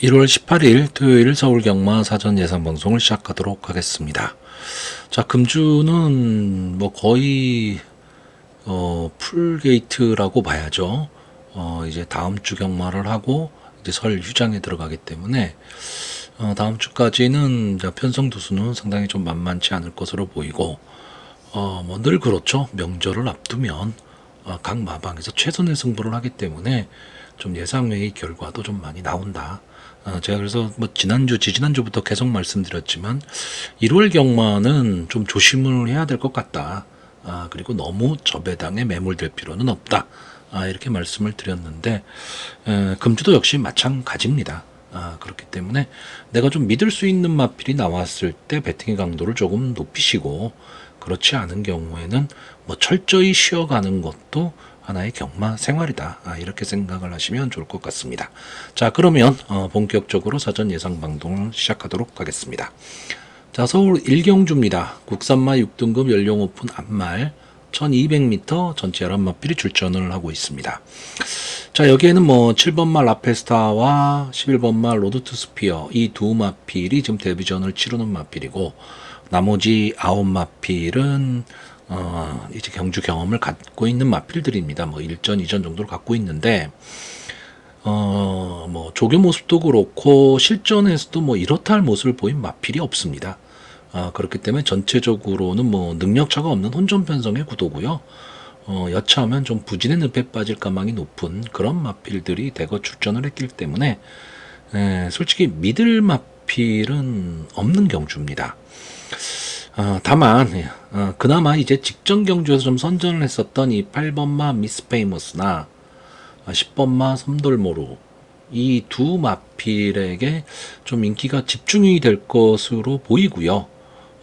1월 18일 토요일 서울 경마 사전 예상 방송을 시작하도록 하겠습니다. 자, 금주는 뭐 거의 풀게이트라고 봐야죠. 이제 다음 주 경마를 하고 이제 설 휴장에 들어가기 때문에 다음 주까지는 편성 두수는 상당히 좀 만만치 않을 것으로 보이고 뭐 늘 그렇죠. 명절을 앞두면 각 마방에서 최선의 승부를 하기 때문에 좀 예상외의 결과도 좀 많이 나온다. 제가 그래서 뭐 지지난주부터 계속 말씀드렸지만 1월 경마는 좀 조심을 해야 될 것 같다. 그리고 너무 저배당에 매몰될 필요는 없다. 이렇게 말씀을 드렸는데 금주도 역시 마찬가지입니다. 그렇기 때문에 내가 좀 믿을 수 있는 마필이 나왔을 때 배팅의 강도를 조금 높이시고, 그렇지 않은 경우에는 뭐 철저히 쉬어가는 것도 하나의 경마 생활이다. 이렇게 생각을 하시면 좋을 것 같습니다. 자, 그러면 본격적으로 사전 예상 방송을 시작하도록 하겠습니다. 자, 서울 1경주입니다. 국산마 6등급 연령 오픈 앞말 1200m 전체 11마필이 출전을 하고 있습니다. 자, 여기에는 뭐 7번마 라페스타와 11번마 로드투 스피어 이 두 마필이 지금 데뷔전을 치르는 마필이고, 나머지 9마필은 이제 경주 경험을 갖고 있는 마필들입니다. 뭐 1전, 2전 정도를 갖고 있는데, 뭐 조교 모습도 그렇고 실전에서도 뭐 이렇다 할 모습을 보인 마필이 없습니다. 그렇기 때문에 전체적으로는 뭐 능력차가 없는 혼전 편성의 구도고요. 여차하면 좀 부진의 늪에 빠질 가망이 높은 그런 마필들이 대거 출전을 했기 때문에 솔직히 믿을 마필은 없는 경주입니다. 다만 그나마 이제 직전 경주에서 좀 선전을 했었던 이 8번마 미스 페이머스나 10번마 섬돌모루 이 두 마필에게 좀 인기가 집중이 될 것으로 보이고요.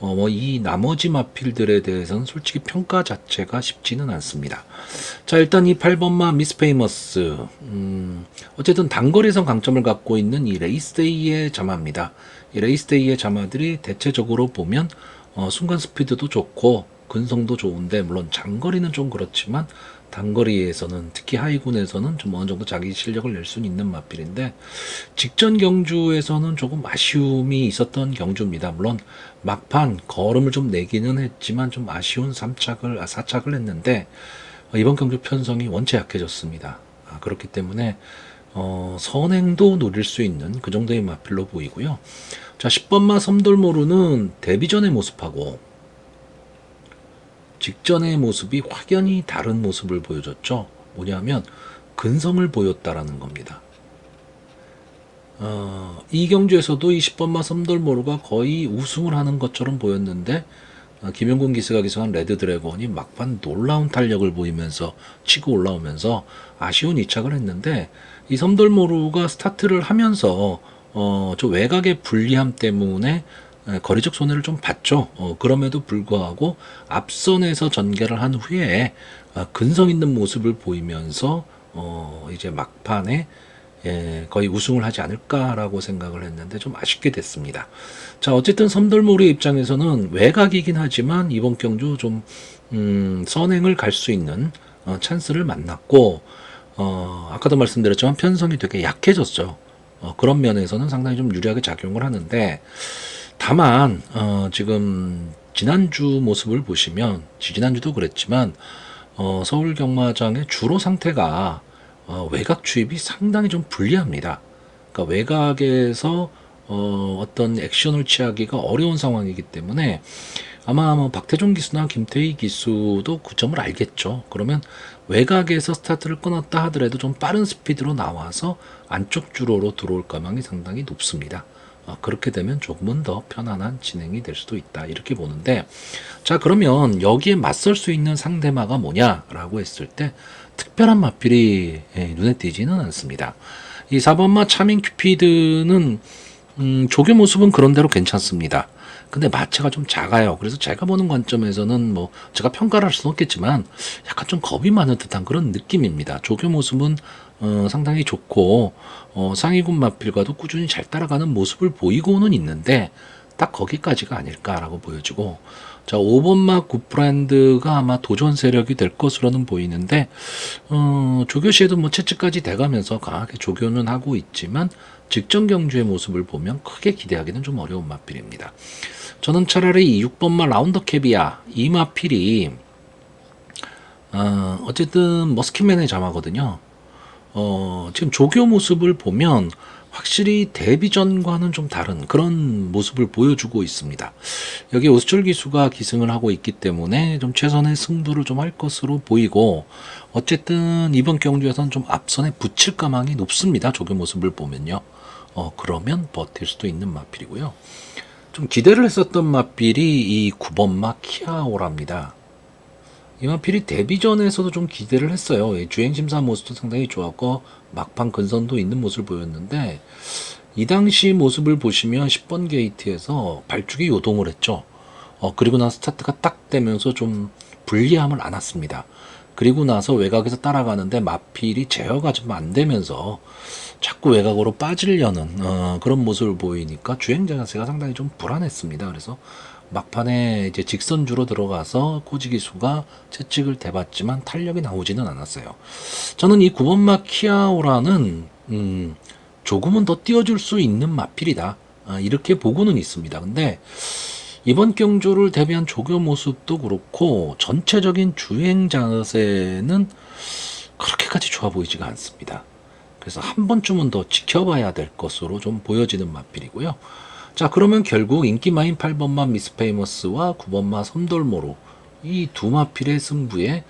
뭐 이 나머지 마필들에 대해서는 솔직히 평가 자체가 쉽지는 않습니다. 자, 일단 이 8번마 미스 페이머스, 어쨌든 단거리에선 강점을 갖고 있는 이 레이스데이의 자마입니다. 이 레이스데이의 자마들이 대체적으로 보면 순간 스피드도 좋고 근성도 좋은데, 물론 장거리는 좀 그렇지만 단거리에서는, 특히 하이군에서는 좀 어느 정도 자기 실력을 낼 수 있는 마필인데, 직전 경주에서는 조금 아쉬움이 있었던 경주입니다. 물론 막판 걸음을 좀 내기는 했지만 좀 아쉬운 4착을 했는데, 이번 경주 편성이 원체 약해졌습니다. 그렇기 때문에 선행도 노릴 수 있는 그 정도의 마필로 보이고요. 자, 10번마 섬돌모루는 데뷔전의 모습하고 직전의 모습이 확연히 다른 모습을 보여줬죠. 뭐냐면 근성을 보였다라는 겁니다. 이 경주에서도 이 10번마 섬돌모루가 거의 우승을 하는 것처럼 보였는데, 김영군 기수가 기수한 레드 드래곤이 막판 놀라운 탄력을 보이면서 치고 올라오면서 아쉬운 2착을 했는데, 이 섬돌모루가 스타트를 하면서 저 외곽의 불리함 때문에 거리적 손해를 좀 봤죠. 그럼에도 불구하고 앞선에서 전개를 한 후에 근성 있는 모습을 보이면서 이제 막판에 거의 우승을 하지 않을까라고 생각을 했는데 좀 아쉽게 됐습니다. 자, 어쨌든 섬돌모루의 입장에서는 외곽이긴 하지만 이번 경주 좀 선행을 갈 수 있는 찬스를 만났고, 아까도 말씀드렸지만 편성이 되게 약해졌죠. 그런 면에서는 상당히 좀 유리하게 작용을 하는데, 다만 지금 지난주 모습을 보시면, 지난주도 그랬지만 서울 경마장의 주로 상태가 외곽 추입이 상당히 좀 불리합니다. 그러니까 외곽에서 어떤 액션을 취하기가 어려운 상황이기 때문에 아마 뭐 박태종 기수나 김태희 기수도 그 점을 알겠죠. 그러면 외곽에서 스타트를 끊었다 하더라도 좀 빠른 스피드로 나와서 안쪽 주로로 들어올 가망이 상당히 높습니다. 그렇게 되면 조금은 더 편안한 진행이 될 수도 있다, 이렇게 보는데, 자, 그러면 여기에 맞설 수 있는 상대마가 뭐냐라고 했을 때 특별한 마필이 눈에 띄지는 않습니다. 이 4번마 차밍 큐피드는 조교 모습은 그런대로 괜찮습니다. 근데 마체가 좀 작아요. 그래서 제가 보는 관점에서는 뭐 제가 평가를 할 수는 없겠지만 약간 좀 겁이 많은 듯한 그런 느낌입니다. 조교 모습은 상당히 좋고 상위군 마필과도 꾸준히 잘 따라가는 모습을 보이고는 있는데 딱 거기까지가 아닐까라고 보여지고, 자, 5번마 굿브랜드가 아마 도전 세력이 될 것으로는 보이는데, 조교 시에도 뭐 채찍까지 돼가면서 강하게 조교는 하고 있지만 직전 경주의 모습을 보면 크게 기대하기는 좀 어려운 마필입니다. 저는 차라리 이 6번마 라운더 캡이야 이 마필이 어쨌든 머스킷맨의 자마거든요. 지금 조교 모습을 보면 확실히 데뷔전과는 좀 다른 그런 모습을 보여주고 있습니다. 여기 오수철 기수가 기승을 하고 있기 때문에 좀 최선의 승부를 좀 할 것으로 보이고, 어쨌든 이번 경주에서는 좀 앞선에 붙일 가망이 높습니다. 조교 모습을 보면요. 그러면 버틸 수도 있는 마필이고요. 좀 기대를 했었던 마필이 이 9번마 키아오랍니다. 이 마필이 데뷔전에서도 좀 기대를 했어요. 주행심사 모습도 상당히 좋았고 막판 근선도 있는 모습을 보였는데, 이 당시 모습을 보시면 10번 게이트에서 발죽이 요동을 했죠. 그리고 나서 스타트가 딱 되면서 좀 불리함을 안았습니다. 그리고 나서 외곽에서 따라가는데 마필이 제어가 좀 안 되면서 자꾸 외곽으로 빠지려는 그런 모습을 보이니까 주행 자세가 상당히 좀 불안했습니다. 그래서 막판에 이제 직선주로 들어가서 코지기수가 채찍을 대봤지만 탄력이 나오지는 않았어요. 저는 이 9번마 키아오라는 조금은 더 띄워줄 수 있는 마필이다, 이렇게 보고는 있습니다. 근데 이번 경주를 대비한 조교 모습도 그렇고 전체적인 주행 자세는 그렇게까지 좋아 보이지가 않습니다. 그래서 한 번쯤은 더 지켜봐야 될 것으로 좀 보여지는 마필이고요. 자, 그러면 결국 인기마인 8번마 미스페이머스와 9번마 섬돌모로 이 두 마필의 승부에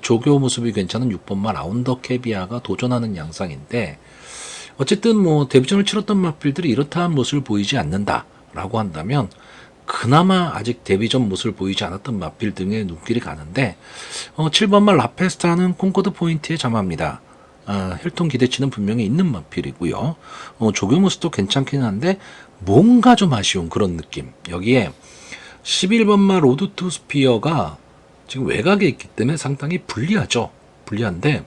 조교 모습이 괜찮은 6번마 라운더 캐비아가 도전하는 양상인데, 어쨌든 뭐 데뷔전을 치렀던 마필들이 이렇다한 모습을 보이지 않는다라고 한다면 그나마 아직 데뷔전 모습을 보이지 않았던 마필 등의 눈길이 가는데, 7번마 라페스타는 콩코드 포인트의 자마입니다. 혈통 기대치는 분명히 있는 마필이고요. 조교 모습도 괜찮긴 한데 뭔가 좀 아쉬운 그런 느낌. 여기에 11번마 로드 투 스피어가 지금 외곽에 있기 때문에 상당히 불리하죠. 불리한데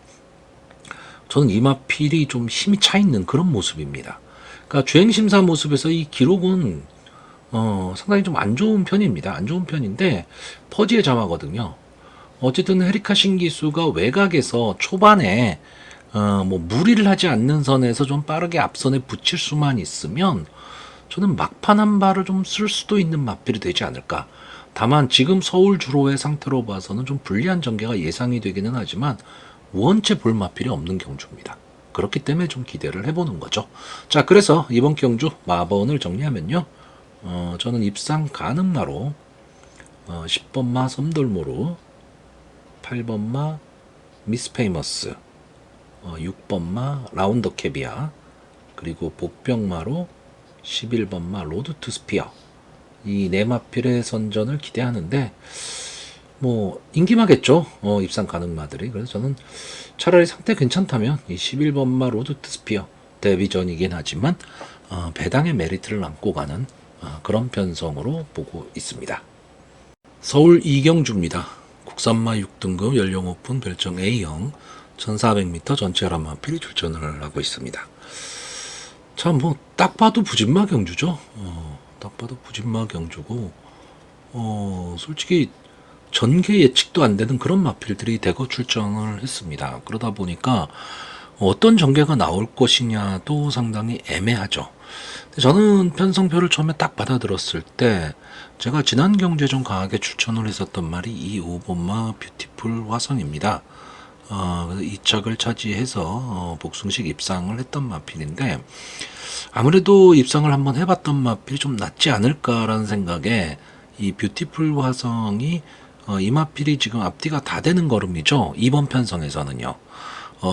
저는 이 마필이 좀 힘이 차 있는 그런 모습입니다. 그러니까 주행심사 모습에서 이 기록은 상당히 좀 안 좋은 편입니다. 안 좋은 편인데 퍼지의 자마거든요. 어쨌든 헤리카 신기수가 외곽에서 초반에 뭐 무리를 하지 않는 선에서 좀 빠르게 앞선에 붙일 수만 있으면 저는 막판 한 발을 좀 쓸 수도 있는 마필이 되지 않을까. 다만 지금 서울 주로의 상태로 봐서는 좀 불리한 전개가 예상이 되기는 하지만 원체 볼 마필이 없는 경주입니다. 그렇기 때문에 좀 기대를 해보는 거죠. 자, 그래서 이번 경주 마번을 정리하면요. 저는 입상 가능마로 10번마 섬돌모루, 8번마 미스페이머스, 6번마 라운더 캐비아, 그리고 복병마로 11번마 로드 투 스피어, 이 네 마필의 선전을 기대하는데 뭐 인기마겠죠. 입상 가능마들이. 그래서 저는 차라리 상태 괜찮다면 이 11번마 로드 투 스피어 데뷔전이긴 하지만 배당의 메리트를 안고 가는 그런 편성으로 보고 있습니다. 서울 이경주입니다. 국산마 6등급 연령 오픈 별정 A형 1400m 전체 혈압 마필이 출전을 하고 있습니다. 참 뭐 딱 봐도 부진마 경주죠. 딱 봐도 부진마 경주고 솔직히 전개 예측도 안 되는 그런 마필들이 대거 출전을 했습니다. 그러다 보니까 어떤 전개가 나올 것이냐도 상당히 애매하죠. 저는 편성표를 처음에 딱 받아들었을 때 제가 지난 경주에 좀 강하게 추천을 했었던 말이 이 5번마 뷰티풀 화성입니다. 그래서 2착을 차지해서 복숭식 입상을 했던 마필인데, 아무래도 입상을 한번 해봤던 마필이 좀 낫지 않을까라는 생각에 이 뷰티풀 화성이 이 마필이 지금 앞뒤가 다 되는 걸음이죠. 이번 편성에서는요.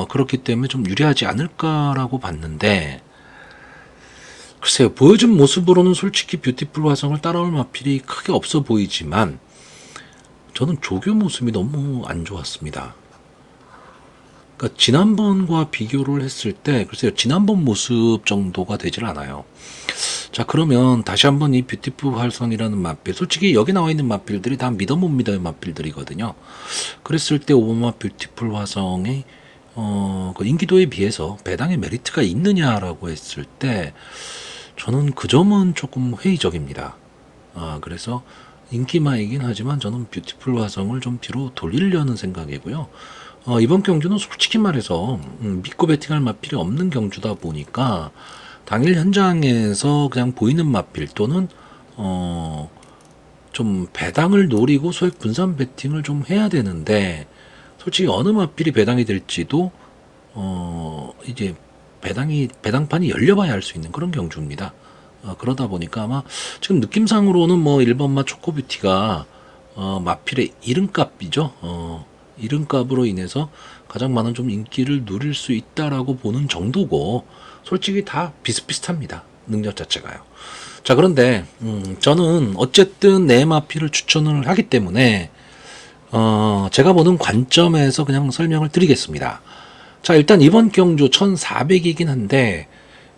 그렇기 때문에 좀 유리하지 않을까라고 봤는데, 글쎄요, 보여준 모습으로는 솔직히 뷰티풀 화성을 따라올 마필이 크게 없어 보이지만 저는 조교 모습이 너무 안 좋았습니다. 그러니까 지난번과 비교를 했을 때 글쎄요, 지난번 모습 정도가 되질 않아요. 자, 그러면 다시 한번 이 뷰티풀 화성이라는 마필, 솔직히 여기 나와 있는 마필들이 다 믿어 못 믿어의 마필들이거든요. 그랬을 때 오바마 뷰티풀 화성의 그 인기도에 비해서 배당의 메리트가 있느냐라고 했을 때 저는 그 점은 조금 회의적입니다. 그래서 인기마이긴 하지만 저는 뷰티풀 화성을 좀 뒤로 돌리려는 생각이고요. 이번 경주는 솔직히 말해서 믿고 베팅할 마필이 없는 경주다 보니까 당일 현장에서 그냥 보이는 마필 또는 좀 배당을 노리고 소액 분산 베팅을 좀 해야 되는데 솔직히 어느 마필이 배당이 될지도 이제 배당판이 열려봐야 알 수 있는 그런 경주입니다. 그러다 보니까 아마 지금 느낌상으로는 뭐 1번마 초코뷰티가 마필의 이름값이죠. 이름값으로 인해서 가장 많은 좀 인기를 누릴 수 있다라고 보는 정도고 솔직히 다 비슷비슷합니다. 능력 자체가요. 자, 그런데 저는 어쨌든 내 마필을 추천을 하기 때문에 제가 보는 관점에서 그냥 설명을 드리겠습니다. 자, 일단 이번 경주 1400이긴 한데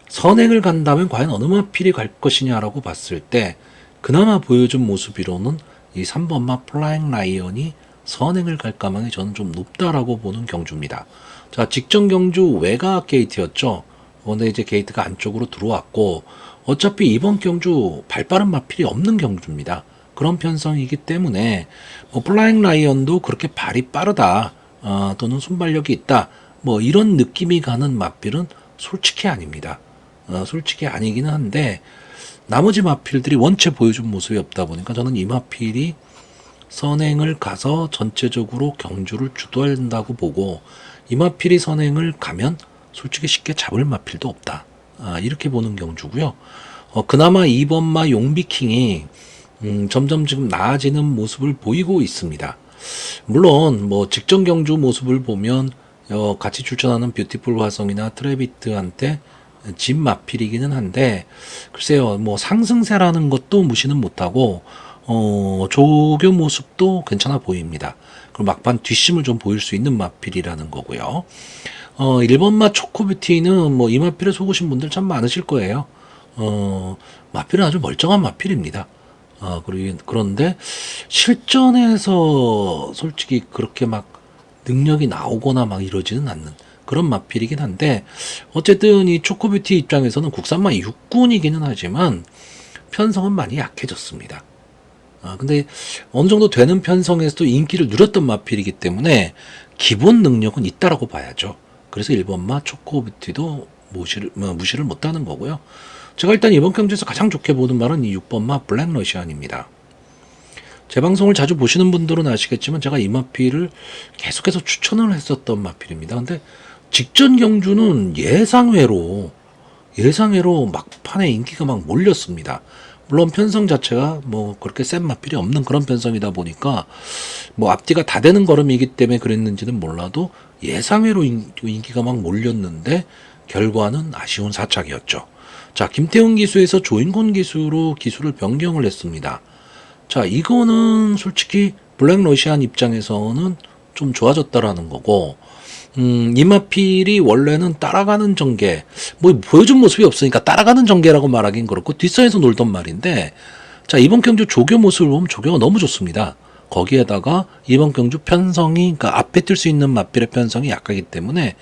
선행을 간다면 과연 어느 마필이 갈 것이냐라고 봤을 때 그나마 보여준 모습으로는 이 3번마 플라잉 라이언이 선행을 갈 가망이 저는 좀 높다라고 보는 경주입니다. 자, 직전 경주 외곽 게이트였죠. 근데 이제 게이트가 안쪽으로 들어왔고 어차피 이번 경주 발빠른 마필이 없는 경주입니다. 그런 편성이기 때문에 뭐 플라잉 라이언도 그렇게 발이 빠르다 또는 순발력이 있다 뭐 이런 느낌이 가는 마필은 솔직히 아닙니다. 솔직히 아니기는 한데 나머지 마필들이 원체 보여준 모습이 없다 보니까 저는 이 마필이 선행을 가서 전체적으로 경주를 주도한다고 보고 이 마필이 선행을 가면 솔직히 쉽게 잡을 마필도 없다. 이렇게 보는 경주고요. 그나마 2번마 용비킹이 점점 지금 나아지는 모습을 보이고 있습니다. 물론 뭐 직전 경주 모습을 보면 같이 출전하는 뷰티풀 화성이나 트래비트한테 진 마필이기는 한데 글쎄요 뭐 상승세라는 것도 무시는 못하고 조교 모습도 괜찮아 보입니다. 그리고 막판 뒷심을 좀 보일 수 있는 마필이라는 거고요. 1번마 초코뷰티는 뭐 이 마필에 속으신 분들 참 많으실 거예요. 마필은 아주 멀쩡한 마필입니다. 그런데 실전에서 솔직히 그렇게 막 능력이 나오거나 막 이러지는 않는 그런 마필이긴 한데 어쨌든 이 초코뷰티 입장에서는 국산마 육군이기는 하지만 편성은 많이 약해졌습니다. 근데 어느 정도 되는 편성에서도 인기를 누렸던 마필이기 때문에 기본 능력은 있다라고 봐야죠. 그래서 1번마 초코뷰티도 무시를 못하는 거고요. 제가 일단 이번 경주에서 가장 좋게 보는 말은 이 6번마 블랙러시안입니다. 제 방송을 자주 보시는 분들은 아시겠지만 제가 이 마필을 계속해서 추천을 했었던 마필입니다. 근데 직전 경주는 예상외로 막판에 인기가 막 몰렸습니다. 물론 편성 자체가 뭐 그렇게 센 마필이 없는 그런 편성이다 보니까 뭐 앞뒤가 다 되는 걸음이기 때문에 그랬는지는 몰라도 예상외로 인기가 막 몰렸는데 결과는 아쉬운 사착이었죠. 자, 김태훈 기수에서 조인권 기수로 기수를 변경을 했습니다. 자, 이거는 솔직히 블랙러시안 입장에서는 좀 좋아졌다라는 거고, 이마필이 원래는 따라가는 전개, 뭐 보여준 모습이 없으니까 따라가는 전개라고 말하긴 그렇고, 뒷선에서 놀던 말인데, 자, 이번 경주 조교 모습을 보면 조교가 너무 좋습니다. 거기에다가 이번 경주 편성이, 그러니까 앞에 뛸 수 있는 마필의 편성이 약하기 때문에,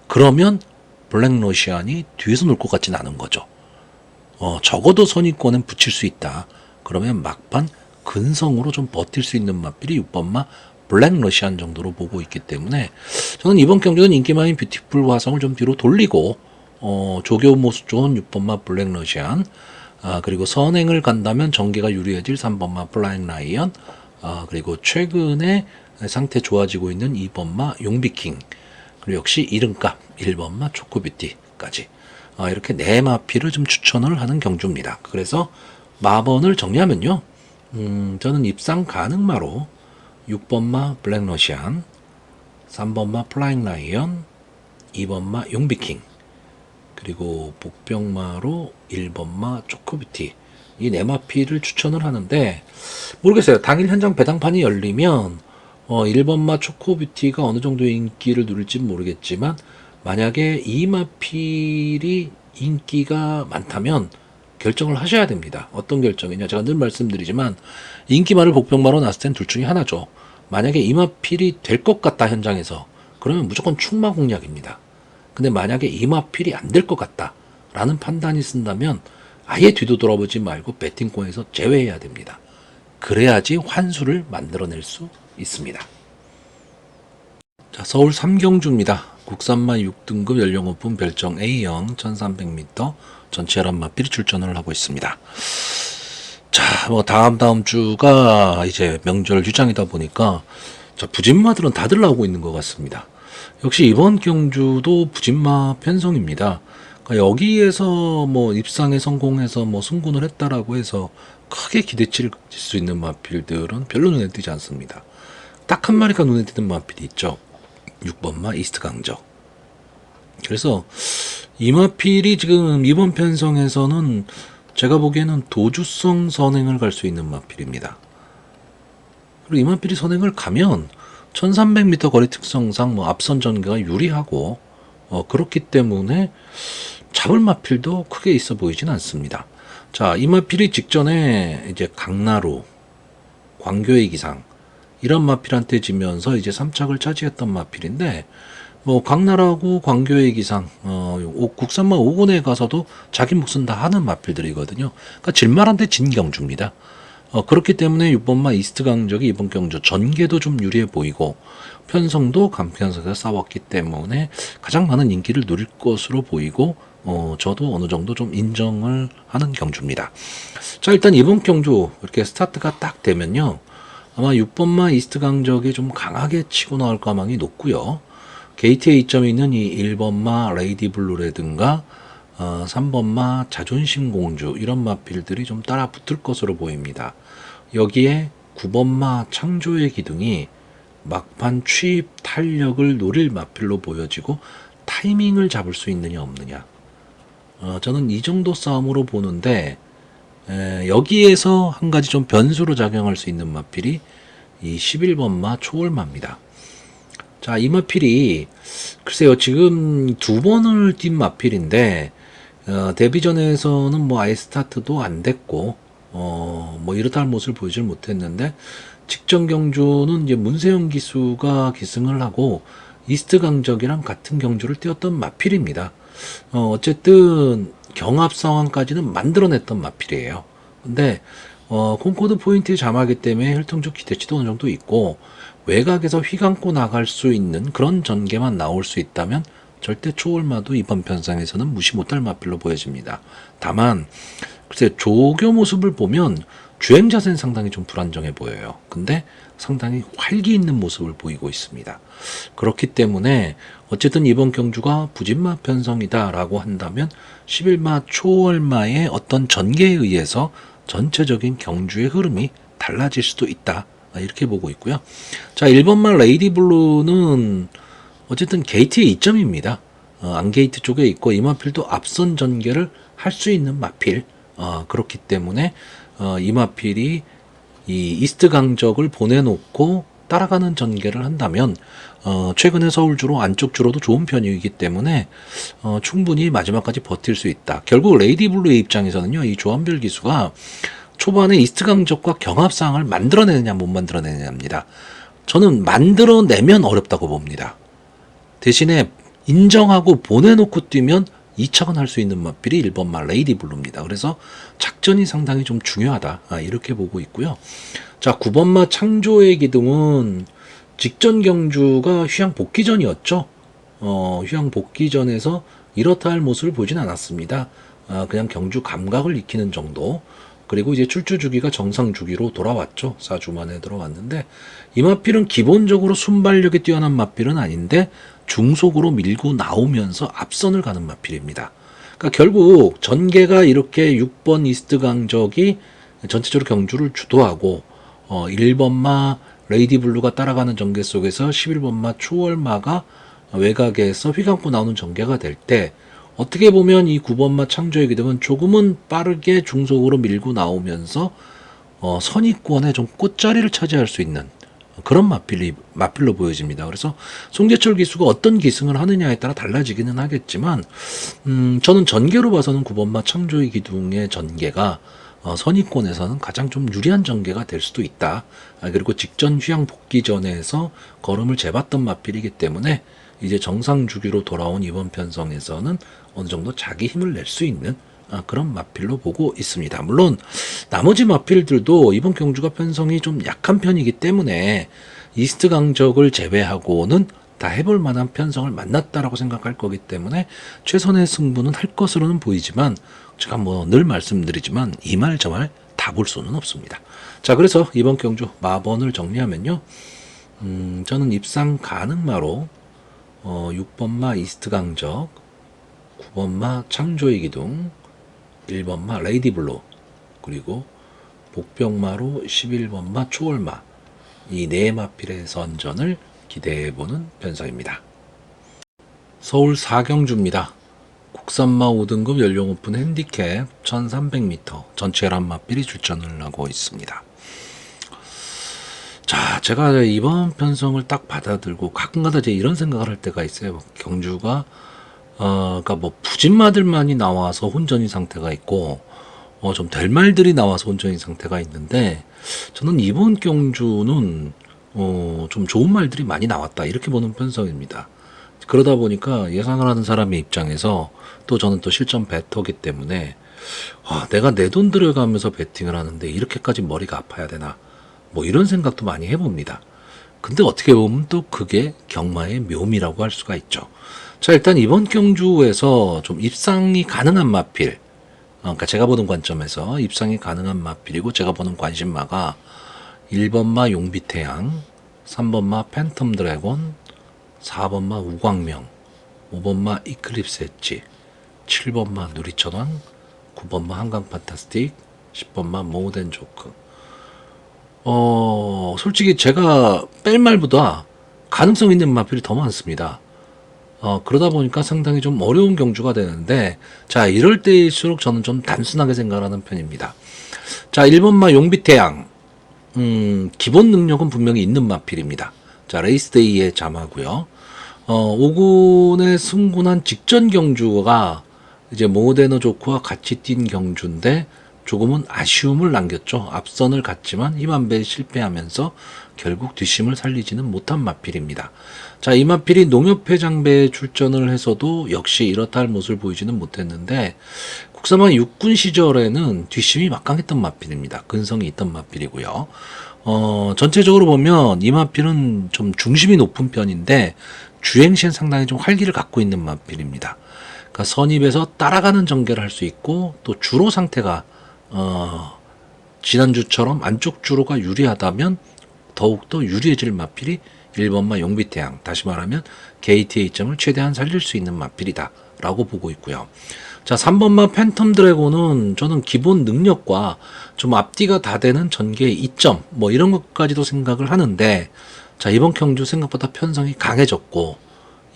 그러면 블랙러시안이 뒤에서 놀 것 같진 않은 거죠. 적어도 선입권은 붙일 수 있다. 그러면 막판 근성으로 좀 버틸 수 있는 마필이 6번마 블랙러시안 정도로 보고 있기 때문에 저는 이번 경주는 인기 많은 뷰티풀 화성을 좀 뒤로 돌리고 조교 모습 좋은 6번마 블랙러시안 그리고 선행을 간다면 전개가 유리해질 3번마 플라잉 라이언 그리고 최근에 상태 좋아지고 있는 2번마 용비킹 그리고 역시 이름값 1번마 초코뷰티까지 이렇게 네 마필을 좀 추천을 하는 경주입니다. 그래서 마번을 정리하면요. 저는 입상 가능마로 6번마 블랙러시안, 3번마 플라잉 라이언, 2번마 용비킹, 그리고 복병마로 1번마 초코뷰티 이 네 마필을 추천을 하는데 모르겠어요. 당일 현장 배당판이 열리면 1번마 초코뷰티가 어느 정도의 인기를 누릴지 모르겠지만 만약에 이 마필이 인기가 많다면 결정을 하셔야 됩니다. 어떤 결정이냐? 제가 늘 말씀드리지만 인기마를 복병마로 났을 땐 둘 중에 하나죠. 만약에 이 마필이 될 것 같다 현장에서 그러면 무조건 충마 공략입니다. 근데 만약에 이 마필이 안 될 것 같다 라는 판단이 쓴다면 아예 뒤도 돌아보지 말고 배팅권에서 제외해야 됩니다. 그래야지 환수를 만들어낼 수 있습니다. 자, 서울 3경주입니다. 국산마 6등급 연령 오픈 별정 A형 1300m 전체 혈압 마필이 출전을 하고 있습니다. 자, 뭐 다음 주가 이제 명절 휴장이다 보니까 자, 부진마들은 다들 나오고 있는 것 같습니다. 역시 이번 경주도 부진마 편성입니다. 그러니까 여기에서 뭐 입상에 성공해서 뭐 승군을 했다라고 해서 크게 기대칠 수 있는 마필들은 별로 눈에 띄지 않습니다. 딱 한 마리가 눈에 띄는 마필이 있죠. 6번마 이스트 강적. 그래서 이 마필이 지금 이번 편성에서는 제가 보기에는 도주성 선행을 갈 수 있는 마필입니다. 그리고 이 마필이 선행을 가면 1300m 거리 특성상 뭐 앞선 전개가 유리하고 그렇기 때문에 잡을 마필도 크게 있어 보이진 않습니다. 자, 이 마필이 직전에 이제 강나루, 광교의 기상 이런 마필한테 지면서 이제 3착을 차지했던 마필인데 뭐 강나라하고 광교의 기상 국산마 5군에 가서도 자기 몫은 다 하는 마필들이거든요. 그러니까 질만한데 진 경주입니다. 그렇기 때문에 6번마 이스트 강적이 이번 경주 전개도 좀 유리해 보이고 편성도 간편성에서 싸웠기 때문에 가장 많은 인기를 누릴 것으로 보이고 저도 어느 정도 좀 인정을 하는 경주입니다. 자, 일단 이번 경주 이렇게 스타트가 딱 되면요. 아마 6번마 이스트 강적이 좀 강하게 치고 나올 가망이 높고요. 게이트에 이점이 있는 이 1번마 레이디 블루라든가 3번마 자존심 공주 이런 마필들이 좀 따라 붙을 것으로 보입니다. 여기에 9번마 창조의 기둥이 막판 취입 탄력을 노릴 마필로 보여지고 타이밍을 잡을 수 있느냐 없느냐. 저는 이 정도 싸움으로 보는데 여기에서 한 가지 좀 변수로 작용할 수 있는 마필이 이 11번마 초월마입니다. 자, 이 마필이 글쎄요 지금 두 번을 뛴 마필인데 데뷔전에서는 뭐 아예 스타트도 안 됐고 뭐 이렇다 할 모습을 보이질 못했는데 직전 경주는 이제 문세영 기수가 기승을 하고 이스트 강적이랑 같은 경주를 뛰었던 마필입니다. 어쨌든 경합 상황까지는 만들어냈던 마필이에요. 근데 콩코드 포인트 자마기 때문에 혈통적 기대치도 어느 정도 있고 외곽에서 휘감고 나갈 수 있는 그런 전개만 나올 수 있다면 절대 초월마도 이번 편성에서는 무시 못할 마필로 보여집니다. 다만 글쎄 조교 모습을 보면 주행 자세는 상당히 좀 불안정해 보여요. 근데 상당히 활기 있는 모습을 보이고 있습니다. 그렇기 때문에 어쨌든 이번 경주가 부진마 편성이다 라고 한다면 11마 초월마의 어떤 전개에 의해서 전체적인 경주의 흐름이 달라질 수도 있다 이렇게 보고 있고요. 자, 1번마 레이디 블루는 어쨌든 게이트의 이점입니다. 안게이트 쪽에 있고 이 마필도 앞선 전개를 할 수 있는 마필. 그렇기 때문에 이 마필이 이 이스트 강적을 보내놓고 따라가는 전개를 한다면 최근에 서울주로 안쪽 주로도 좋은 편이기 때문에 충분히 마지막까지 버틸 수 있다. 결국 레이디 블루의 입장에서는요, 이 조한별 기수가 초반에 이스트 강적과 경합상을 만들어내느냐 못 만들어내느냐입니다. 저는 만들어내면 어렵다고 봅니다. 대신에 인정하고 보내놓고 뛰면 2착은 할 수 있는 마필이 1번마 레이디 블루입니다. 그래서 작전이 상당히 좀 중요하다 이렇게 보고 있고요. 자, 9번마 창조의 기둥은 직전 경주가 휴양 복귀전이었죠. 휴양 복귀전에서 이렇다 할 모습을 보진 않았습니다. 그냥 경주 감각을 익히는 정도. 그리고 이제 출주 주기가 정상 주기로 돌아왔죠. 4주 만에 들어왔는데 이 마필은 기본적으로 순발력이 뛰어난 마필은 아닌데 중속으로 밀고 나오면서 앞선을 가는 마필입니다. 그러니까 결국 전개가 이렇게 6번 이스트 강적이 전체적으로 경주를 주도하고 1번마 레이디 블루가 따라가는 전개 속에서 11번마 초월마가 외곽에서 휘감고 나오는 전개가 될 때 어떻게 보면 이 9번마 창조의 기둥은 조금은 빠르게 중속으로 밀고 나오면서 선입권에 좀 꽃자리를 차지할 수 있는 그런 마필로 보여집니다. 그래서 송재철 기수가 어떤 기승을 하느냐에 따라 달라지기는 하겠지만 저는 전개로 봐서는 9번마 창조의 기둥의 전개가 선입권에서는 가장 좀 유리한 전개가 될 수도 있다. 그리고 직전 휴양 복귀 전에서 걸음을 재봤던 마필이기 때문에 이제 정상 주기로 돌아온 이번 편성에서는 어느 정도 자기 힘을 낼 수 있는 그런 마필로 보고 있습니다. 물론 나머지 마필들도 이번 경주가 편성이 좀 약한 편이기 때문에 이스트 강적을 제외하고는 다 해볼 만한 편성을 만났다라고 생각할 거기 때문에 최선의 승부는 할 것으로는 보이지만 제가 뭐 늘 말씀드리지만 이 말 저 말 다 볼 수는 없습니다. 자, 그래서 이번 경주 마번을 정리하면요. 저는 입상 가능마로 6번마 이스트 강적, 9번마 창조의 기둥, 1번마 레이디블루, 그리고 복병마로 11번마 초월마, 이 네 마필의 선전을 기대해보는 편성입니다. 서울 4경주입니다. 국산마 5등급 연령 오픈 핸디캡 1300m 전체 11마필이 출전을 하고 있습니다. 자, 제가 이번 편성을 딱 받아들고 가끔가다 이제 이런 생각을 할 때가 있어요. 경주가 그러니까 뭐 부진마들만이 나와서 혼전인 상태가 있고 좀 될 말들이 나와서 혼전인 상태가 있는데 저는 이번 경주는 좀 좋은 말들이 많이 나왔다 이렇게 보는 편성입니다. 그러다 보니까 예상을 하는 사람의 입장에서 또 저는 또 실전 배터기 때문에 내가 내 돈 들여가면서 배팅을 하는데 이렇게까지 머리가 아파야 되나 뭐 이런 생각도 많이 해봅니다. 근데 어떻게 보면 또 그게 경마의 묘미라고 할 수가 있죠. 자, 일단 이번 경주에서 좀 입상이 가능한 마필, 그러니까 제가 보는 관점에서 입상이 가능한 마필이고 제가 보는 관심마가 1번마 용비태양, 3번마 팬텀 드래곤, 4번마 우광명, 5번마 이클립스 엣지, 7번마 누리천왕, 9번마 한강 판타스틱, 10번마 모든 조크. 솔직히 제가 뺄 말보다 가능성 있는 마필이 더 많습니다. 그러다 보니까 상당히 좀 어려운 경주가 되는데, 자, 이럴 때일수록 저는 좀 단순하게 생각하는 편입니다. 자, 1번마 용비태양. 기본 능력은 분명히 있는 마필입니다. 자, 레이스데이의 자마고요. 5군에 승군한 직전 경주가 이제 모데너 조크와 같이 뛴 경주인데 조금은 아쉬움을 남겼죠. 앞선을 갔지만 힘한배에 실패하면서 결국 뒷심을 살리지는 못한 마필입니다. 자, 이 마필이 농협회 장배에 출전을 해서도 역시 이렇다 할 모습을 보이지는 못했는데 국사마 6군 시절에는 뒷심이 막강했던 마필입니다. 근성이 있던 마필이고요. 전체적으로 보면 이 마필은 좀 중심이 높은 편인데 주행시엔 상당히 좀 활기를 갖고 있는 마필입니다. 그러니까 선입에서 따라가는 전개를 할 수 있고 또 주로 상태가 지난주처럼 안쪽 주로가 유리하다면 더욱더 유리해질 마필이 1번마 용비태양, 다시 말하면 게이트의 이점을 최대한 살릴 수 있는 마필이다 라고 보고 있고요. 자, 3번마 팬텀 드래곤은 저는 기본 능력과 좀 앞뒤가 다 되는 전개의 이점 뭐 이런 것까지도 생각을 하는데, 자, 이번 경주 생각보다 편성이 강해졌고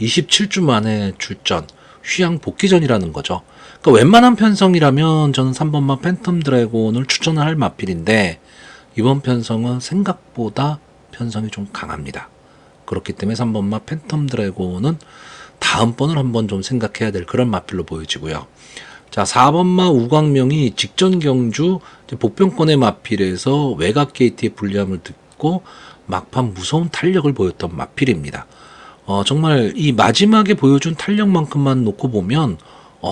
27주 만에 출전, 휴양 복귀전이라는 거죠. 그러니까 웬만한 편성이라면 저는 3번마 팬텀 드래곤을 추천을 할 마필인데 이번 편성은 생각보다 편성이 좀 강합니다. 그렇기 때문에 3번마 팬텀 드래곤은 다음번을 한번 좀 생각해야 될 그런 마필로 보여지고요. 자, 4번마 우광명이 직전 경주 복병권의 마필에서 외곽 게이트의 불리함을 듣고 막판 무서운 탄력을 보였던 마필입니다. 정말 이 마지막에 보여준 탄력만큼만 놓고 보면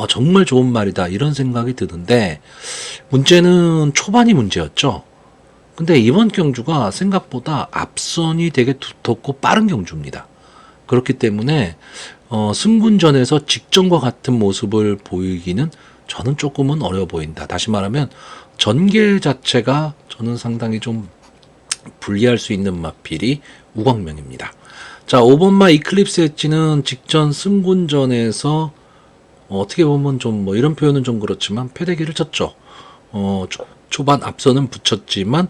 정말 좋은 말이다 이런 생각이 드는데 문제는 초반이 문제였죠. 근데 이번 경주가 생각보다 앞선이 되게 두텁고 빠른 경주입니다. 그렇기 때문에 승군전에서 직전과 같은 모습을 보이기는 저는 조금은 어려워 보인다. 다시 말하면 전개 자체가 저는 상당히 좀 불리할 수 있는 마필이 우광명입니다. 자, 5번마 이클립스 엣지는 직전 승군전에서 어떻게 보면 좀 뭐 이런 표현은 좀 그렇지만 패대기를 쳤죠. 초반 앞선은 붙였지만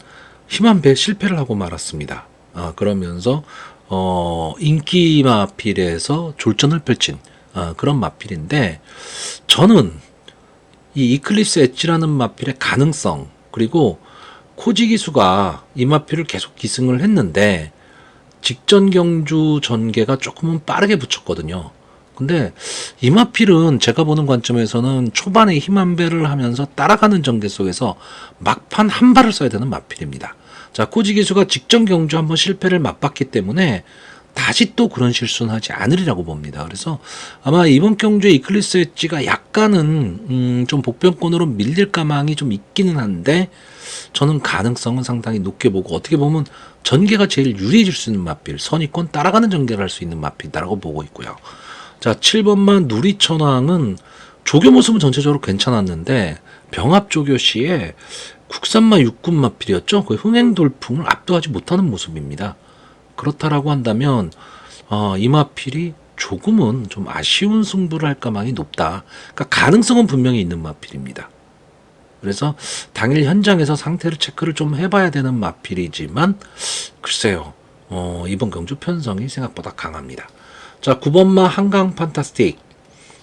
힘한 배에 실패를 하고 말았습니다. 그러면서 인기 마필에서 졸전을 펼친 그런 마필인데 저는 이 이클립스 엣지라는 마필의 가능성 그리고 코지 기수가 이 마필을 계속 기승을 했는데 직전 경주 전개가 조금은 빠르게 붙였거든요. 근데 이 마필은 제가 보는 관점에서는 초반에 힘 한 배를 하면서 따라가는 전개 속에서 막판 한 발을 써야 되는 마필입니다. 자, 코지 기수가 직전 경주 한번 실패를 맛봤기 때문에 다시 또 그런 실수는 하지 않으리라고 봅니다. 그래서 아마 이번 경주에 이클립스 엣지가 약간은 좀 복변권으로 밀릴 가망이 좀 있기는 한데 저는 가능성은 상당히 높게 보고 어떻게 보면 전개가 제일 유리해질 수 있는 마필, 선입권 따라가는 전개를 할 수 있는 마필이다라고 보고 있고요. 자, 7번마 누리천왕은 조교 모습은 전체적으로 괜찮았는데 병합 조교 시에 국산마 육군 마필이었죠. 그 흥행 돌풍을 압도하지 못하는 모습입니다. 그렇다라고 한다면 이 마필이 조금은 좀 아쉬운 승부를 할 가망이 높다. 그러니까 가능성은 분명히 있는 마필입니다. 그래서 당일 현장에서 상태를 체크를 좀 해봐야 되는 마필이지만 글쎄요. 이번 경주 편성이 생각보다 강합니다. 자, 9번마 한강 판타스틱.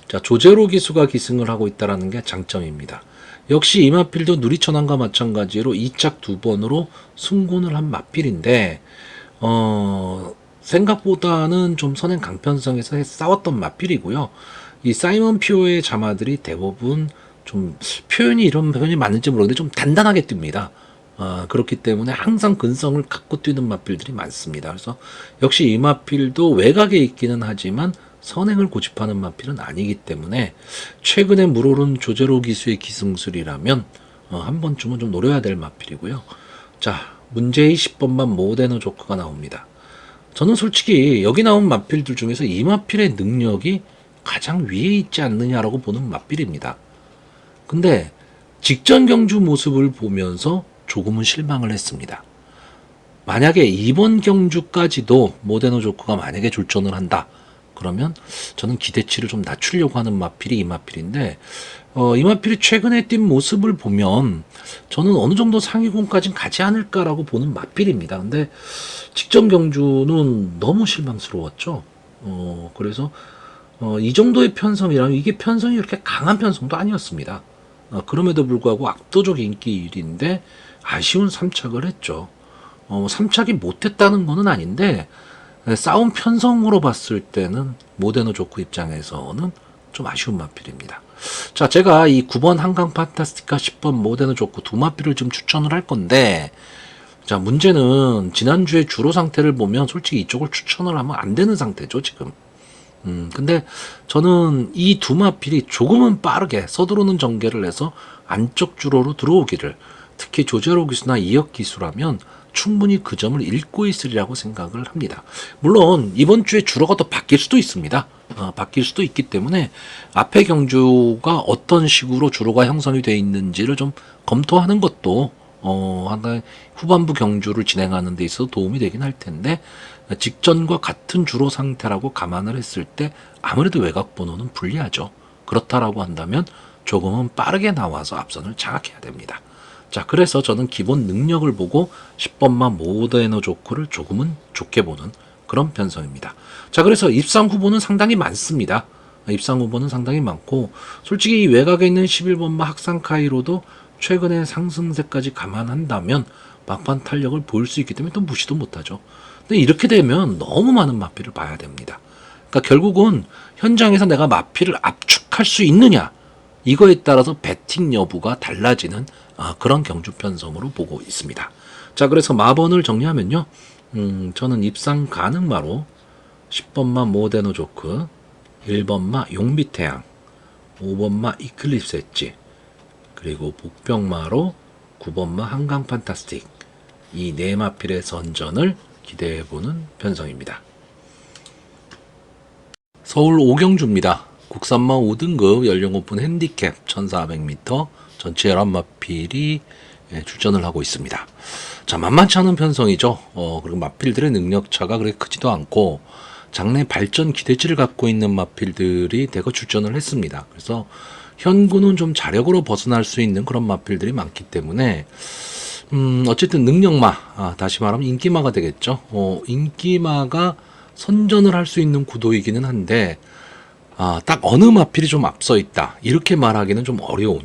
자, 조제로 기수가 기승을 하고 있다는 게 장점입니다. 역시 이 마필도 누리천왕과 마찬가지로 2짝 2번으로 승군을 한 마필인데 생각보다는 좀 선행 강편성에서 싸웠던 마필이고요. 이 사이먼 피오의 자마들이 대부분 좀 이런 표현이 맞는지 모르겠는데 좀 단단하게 뜹니다. 그렇기 때문에 항상 근성을 갖고 뛰는 마필들이 많습니다. 그래서 역시 이 마필도 외곽에 있기는 하지만 선행을 고집하는 마필은 아니기 때문에 최근에 물오른 조제로 기수의 기승술이라면 한 번쯤은 좀 노려야 될 마필이고요. 자, 문제의 10번만 모데노 조크가 나옵니다. 저는 솔직히 여기 나온 마필들 중에서 이 마필의 능력이 가장 위에 있지 않느냐라고 보는 마필입니다. 근데 직전 경주 모습을 보면서 조금은 실망을 했습니다. 만약에 이번 경주까지도 모데노 조크가 만약에 출전을 한다. 그러면 저는 기대치를 좀 낮추려고 하는 마필이 이 마필인데 이 마필이 최근에 뛴 모습을 보면 저는 어느 정도 상위권까지는 가지 않을까라고 보는 마필입니다. 근데 직전 경주는 너무 실망스러웠죠. 그래서 이 정도의 편성이라면 이게 편성이 그렇게 강한 편성도 아니었습니다. 그럼에도 불구하고 압도적 인기 1위인데 아쉬운 3착을 했죠. 3착이 못했다는 거는 아닌데 싸움 편성으로 봤을 때는 모데노 조크 입장에서는 좀 아쉬운 마필입니다. 자, 제가 이 9번 한강 판타스티카 10번 모데노 조크 두 마필을 좀 추천을 할 건데 자, 문제는 지난주에 주로 상태를 보면 솔직히 이쪽을 추천을 하면 안 되는 상태죠, 지금. 근데 저는 이 두 마필이 조금은 빠르게 서두르는 전개를 해서 안쪽 주로로 들어오기를 특히 조제로 기수나 이역 기수라면 충분히 그 점을 읽고 있으리라고 생각을 합니다. 물론 이번 주에 주로가 또 바뀔 수도 있습니다. 바뀔 수도 있기 때문에 앞에 경주가 어떤 식으로 주로가 형성이 되어 있는지를 좀 검토하는 것도 하나의 후반부 경주를 진행하는 데 있어서 도움이 되긴 할 텐데 직전과 같은 주로 상태라고 감안을 했을 때 아무래도 외곽 번호는 불리하죠. 그렇다라고 한다면 조금은 빠르게 나와서 앞선을 장악해야 됩니다. 자, 그래서 저는 기본 능력을 보고 10번만 모데노 조크를 조금은 좋게 보는 그런 편성입니다. 자, 그래서 입상 후보는 상당히 많습니다. 입상 후보는 상당히 많고 솔직히 이 외곽에 있는 11번마 학상 카이로도 최근의 상승세까지 감안한다면 막판 탄력을 보일 수 있기 때문에 또 무시도 못하죠. 근데 이렇게 되면 너무 많은 마필을 봐야 됩니다. 그러니까 결국은 현장에서 내가 마필을 압축할 수 있느냐 이거에 따라서 배팅 여부가 달라지는 그런 경주 편성으로 보고 있습니다. 자, 그래서 마번을 정리하면요. 저는 입상 가능마로 10번마 모데노 조크, 1번마 용비태양, 5번마 이클립스 엣지, 그리고 복병마로 9번마 한강 판타스틱 이 네 마필의 선전을 기대해보는 편성입니다. 서울 오경주입니다. 국산마 5등급 연령 오픈 핸디캡 1400m 전체 11마필이 출전을 하고 있습니다. 자, 만만치 않은 편성이죠. 그리고 마필들의 능력차가 그렇게 크지도 않고 장래 발전 기대치를 갖고 있는 마필들이 대거 출전을 했습니다. 그래서 현구는 좀 자력으로 벗어날 수 있는 그런 마필들이 많기 때문에 어쨌든 능력마, 다시 말하면 인기마가 되겠죠. 인기마가 선전을 할 수 있는 구도이기는 한데 딱 어느 마필이 좀 앞서 있다 이렇게 말하기는 좀 어려운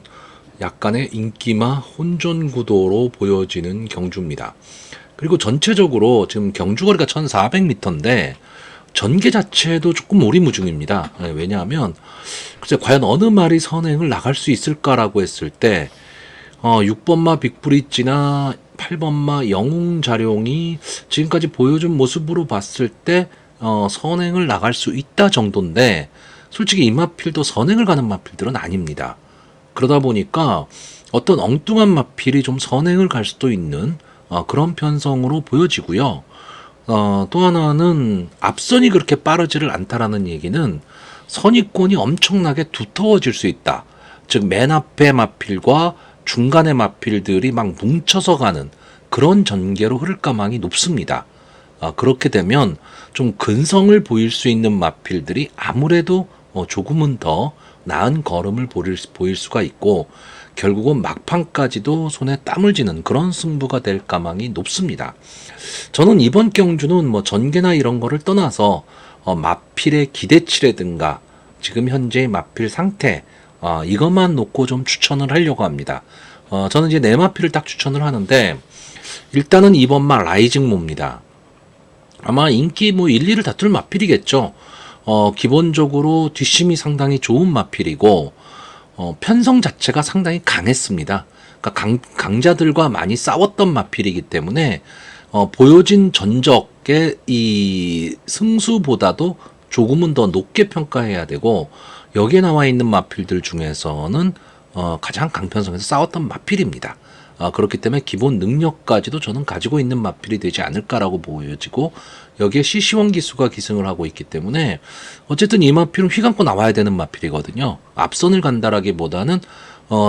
약간의 인기마 혼전 구도로 보여지는 경주입니다. 그리고 전체적으로 지금 경주거리가 1400m인데 전개 자체도 조금 오리무중입니다. 왜냐하면 글쎄 과연 어느 말이 선행을 나갈 수 있을까라고 했을 때 6번마 빅브릿지나 8번마 영웅자룡이 지금까지 보여준 모습으로 봤을 때 선행을 나갈 수 있다 정도인데 솔직히 이 마필도 선행을 가는 마필들은 아닙니다. 그러다 보니까 어떤 엉뚱한 마필이 좀 선행을 갈 수도 있는 그런 편성으로 보여지고요. 또 하나는 앞선이 그렇게 빠르지를 않다라는 얘기는 선입권이 엄청나게 두터워질 수 있다. 즉 맨 앞에 마필과 중간의 마필들이 막 뭉쳐서 가는 그런 전개로 흐를 가망이 높습니다. 그렇게 되면 좀 근성을 보일 수 있는 마필들이 아무래도 조금은 더 나은 걸음을 보일 수가 있고 결국은 막판까지도 손에 땀을 쥐는 그런 승부가 될 가망이 높습니다. 저는 이번 경주는 뭐 전개나 이런 거를 떠나서 마필의 기대치라든가 지금 현재의 마필 상태 이것만 놓고 좀 추천을 하려고 합니다. 저는 이제 네 마필을 딱 추천을 하는데 일단은 이번 마 라이징모입니다. 아마 인기 뭐 1, 2를 다툴 마필이겠죠. 기본적으로 뒷심이 상당히 좋은 마필이고 편성 자체가 상당히 강했습니다. 그러니까 강자들과 많이 싸웠던 마필이기 때문에 보여진 전적의 이 승수보다도 조금은 더 높게 평가해야 되고 여기에 나와 있는 마필들 중에서는 가장 강편성에서 싸웠던 마필입니다. 그렇기 때문에 기본 능력까지도 저는 가지고 있는 마필이 되지 않을까라고 보여지고 여기에 CC1 기수가 기승을 하고 있기 때문에 어쨌든 이 마필은 휘감고 나와야 되는 마필이거든요. 앞선을 간다라기보다는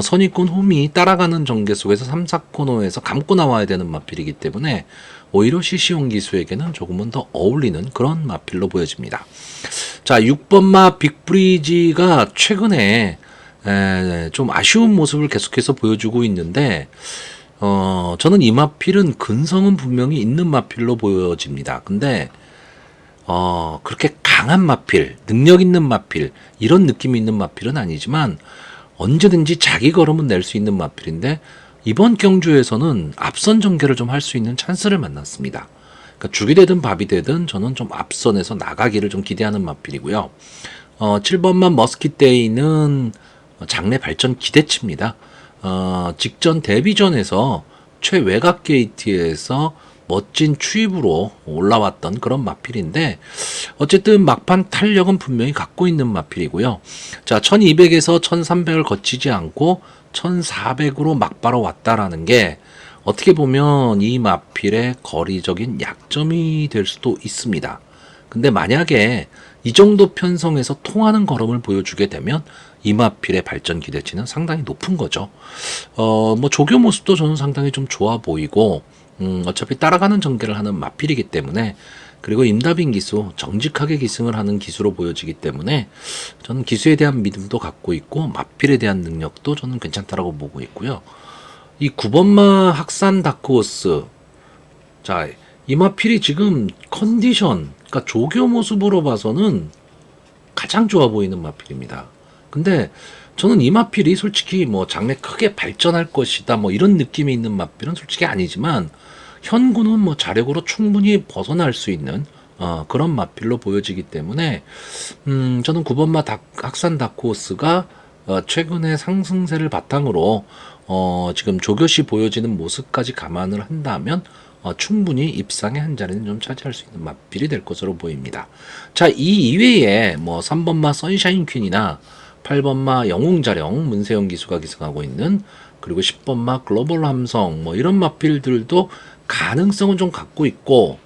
선입권 홈이 따라가는 전개 속에서 3, 4코너에서 감고 나와야 되는 마필이기 때문에 오히려 CC1 기수에게는 조금은 더 어울리는 그런 마필로 보여집니다. 자, 6번 마 빅브리지가 최근에 좀 아쉬운 모습을 계속해서 보여주고 있는데 저는 이 마필은 근성은 분명히 있는 마필로 보여집니다. 근데 그렇게 강한 마필, 능력 있는 마필 이런 느낌이 있는 마필은 아니지만 언제든지 자기 걸음은 낼 수 있는 마필인데 이번 경주에서는 앞선 전개를 좀 할 수 있는 찬스를 만났습니다. 그러니까 죽이 되든 밥이 되든 저는 좀 앞선에서 나가기를 좀 기대하는 마필이고요. 7번만 머스킷데이는 장래 발전 기대치입니다. 직전 데뷔전에서 최외곽 게이트에서 멋진 추입으로 올라왔던 그런 마필인데 어쨌든 막판 탄력은 분명히 갖고 있는 마필이고요. 자, 1200에서 1300을 거치지 않고 1400으로 막바로 왔다라는 게 어떻게 보면 이 마필의 거리적인 약점이 될 수도 있습니다. 근데 만약에 이 정도 편성에서 통하는 걸음을 보여주게 되면 이 마필의 발전 기대치는 상당히 높은 거죠. 뭐 조교 모습도 저는 상당히 좀 좋아 보이고 어차피 따라가는 전개를 하는 마필이기 때문에 그리고 임다빈 기수 정직하게 기승을 하는 기수로 보여지기 때문에 저는 기수에 대한 믿음도 갖고 있고 마필에 대한 능력도 저는 괜찮다라고 보고 있고요. 이 9번마 학산 다크호스 자, 이 마필이 지금 컨디션 그러니까 조교 모습으로 봐서는 가장 좋아 보이는 마필입니다. 근데 저는 이 마필이 솔직히 뭐 장래 크게 발전할 것이다 뭐 이런 느낌이 있는 마필은 솔직히 아니지만 현구는 뭐 자력으로 충분히 벗어날 수 있는 그런 마필로 보여지기 때문에 저는 9번마 학산 다크호스가 최근에 상승세를 바탕으로 지금 조교시 보여지는 모습까지 감안을 한다면 충분히 입상의 한 자리는 좀 차지할 수 있는 마필이 될 것으로 보입니다. 자, 이 이외에 뭐 3번마 선샤인 퀸이나 8번마 영웅자령 문세영 기수가 기승하고 있는 그리고 10번마 글로벌 함성 뭐 이런 마필들도 가능성은 좀 갖고 있고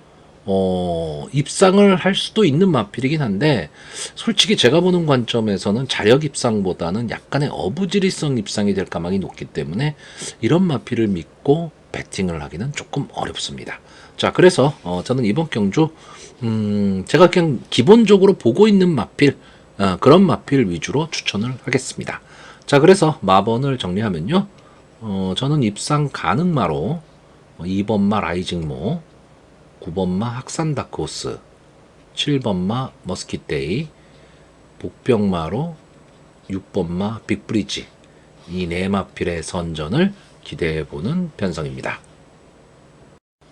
입상을 할 수도 있는 마필이긴 한데 솔직히 제가 보는 관점에서는 자력 입상보다는 약간의 어부지리성 입상이 될 가망이 높기 때문에 이런 마필을 믿고 배팅을 하기는 조금 어렵습니다. 자, 그래서 저는 이번 경주 제가 그냥 기본적으로 보고 있는 마필 그런 마필 위주로 추천을 하겠습니다. 자, 그래서 마번을 정리하면요. 저는 입상 가능마로 2번마 라이징모 9번마 학산 다크호스 7번마 머스킷데이 복병마로 6번마 빅브리지 이 네 마필의 선전을 기대해보는 편성입니다.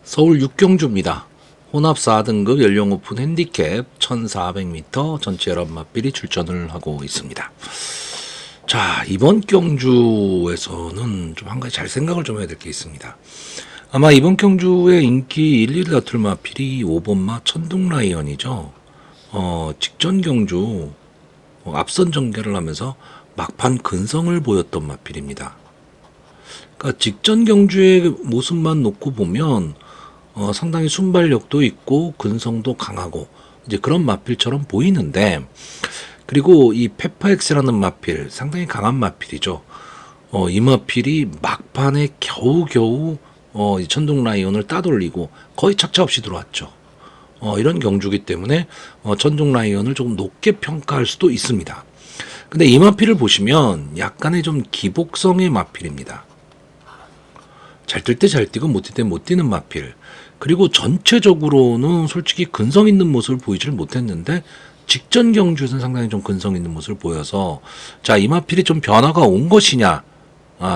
서울 6경주입니다. 혼합 4등급 연령 오픈 핸디캡 1400m 전체 11마필이 출전을 하고 있습니다. 자, 이번 경주에서는 좀 한 가지 잘 생각을 좀 해야 될 게 있습니다. 아마 이번 경주의 인기 1, 2를 다툴 마필이 5번마 천둥라이언이죠. 직전 경주 앞선 전개를 하면서 막판 근성을 보였던 마필입니다. 그러니까 직전 경주의 모습만 놓고 보면 상당히 순발력도 있고 근성도 강하고 이제 그런 마필처럼 보이는데, 그리고 이 페퍼엑스라는 마필 상당히 강한 마필이죠. 이 마필이 막판에 겨우겨우 이 천둥 라이온을 따돌리고 거의 착차 없이 들어왔죠. 이런 경주기 때문에 천둥 라이온을 조금 높게 평가할 수도 있습니다. 근데 이 마필을 보시면 약간의 좀 기복성의 마필입니다. 잘 뛸 때 잘 뛰고 못 뛸 때 못 뛰는 마필. 그리고 전체적으로는 솔직히 근성 있는 모습을 보이지를 못했는데 직전 경주에서는 상당히 좀 근성 있는 모습을 보여서, 자, 이 마필이 좀 변화가 온 것이냐,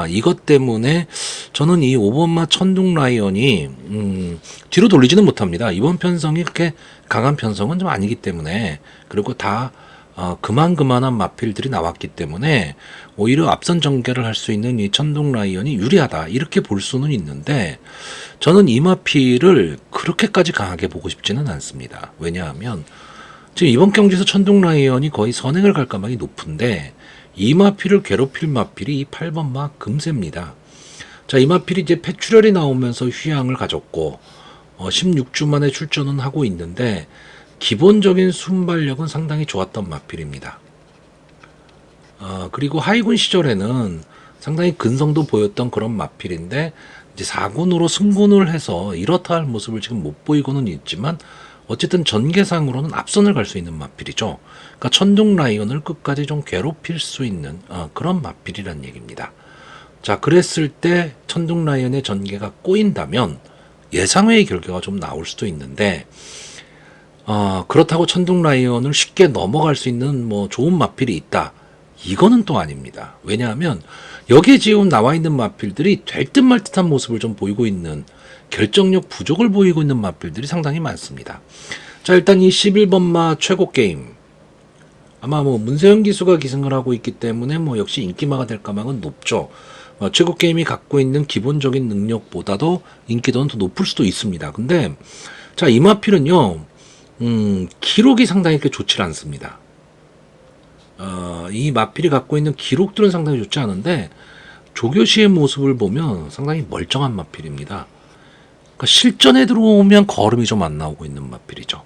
이것 때문에 저는 이 5번마 천둥 라이언이 뒤로 돌리지는 못합니다. 이번 편성이 그렇게 강한 편성은 좀 아니기 때문에, 그리고 다 그만한 마필들이 나왔기 때문에 오히려 앞선 전개를 할 수 있는 이 천둥 라이언이 유리하다, 이렇게 볼 수는 있는데 저는 이 마필을 그렇게까지 강하게 보고 싶지는 않습니다. 왜냐하면 지금 이번 경기에서 천둥 라이언이 거의 선행을 갈 가망이 높은데 이 마필을 괴롭힐 마필이 이 8번마 금세입니다. 자, 이 마필이 이제 폐출혈이 나오면서 휴양을 가졌고 16주 만에 출전은 하고 있는데 기본적인 순발력은 상당히 좋았던 마필입니다. 그리고 하이군 시절에는 상당히 근성도 보였던 그런 마필인데 이제 4군으로 승군을 해서 이렇다 할 모습을 지금 못 보이고는 있지만 어쨌든 전개상으로는 앞선을 갈 수 있는 마필이죠. 그러니까 천둥 라이온을 끝까지 좀 괴롭힐 수 있는 그런 마필이란 얘기입니다. 자, 그랬을 때 천둥 라이온의 전개가 꼬인다면 예상외의 결과가 좀 나올 수도 있는데 그렇다고 천둥 라이온을 쉽게 넘어갈 수 있는 뭐 좋은 마필이 있다, 이거는 또 아닙니다. 왜냐하면 여기에 지금 나와 있는 마필들이 될 듯 말 듯한 모습을 좀 보이고 있는, 결정력 부족을 보이고 있는 마필들이 상당히 많습니다. 자, 일단 이 11번마 최고 게임, 아마 뭐 문세영 기수가 기승을 하고 있기 때문에 뭐 역시 인기마가 될 가망은 높죠. 최고 게임이 갖고 있는 기본적인 능력보다도 인기도는 더 높을 수도 있습니다. 근데 자, 이 마필은요 기록이 상당히 그렇게 좋지 않습니다. 이 마필이 갖고 있는 기록들은 상당히 좋지 않은데 조교시의 모습을 보면 상당히 멀쩡한 마필입니다. 그러니까 실전에 들어오면 걸음이 좀 안 나오고 있는 마필이죠.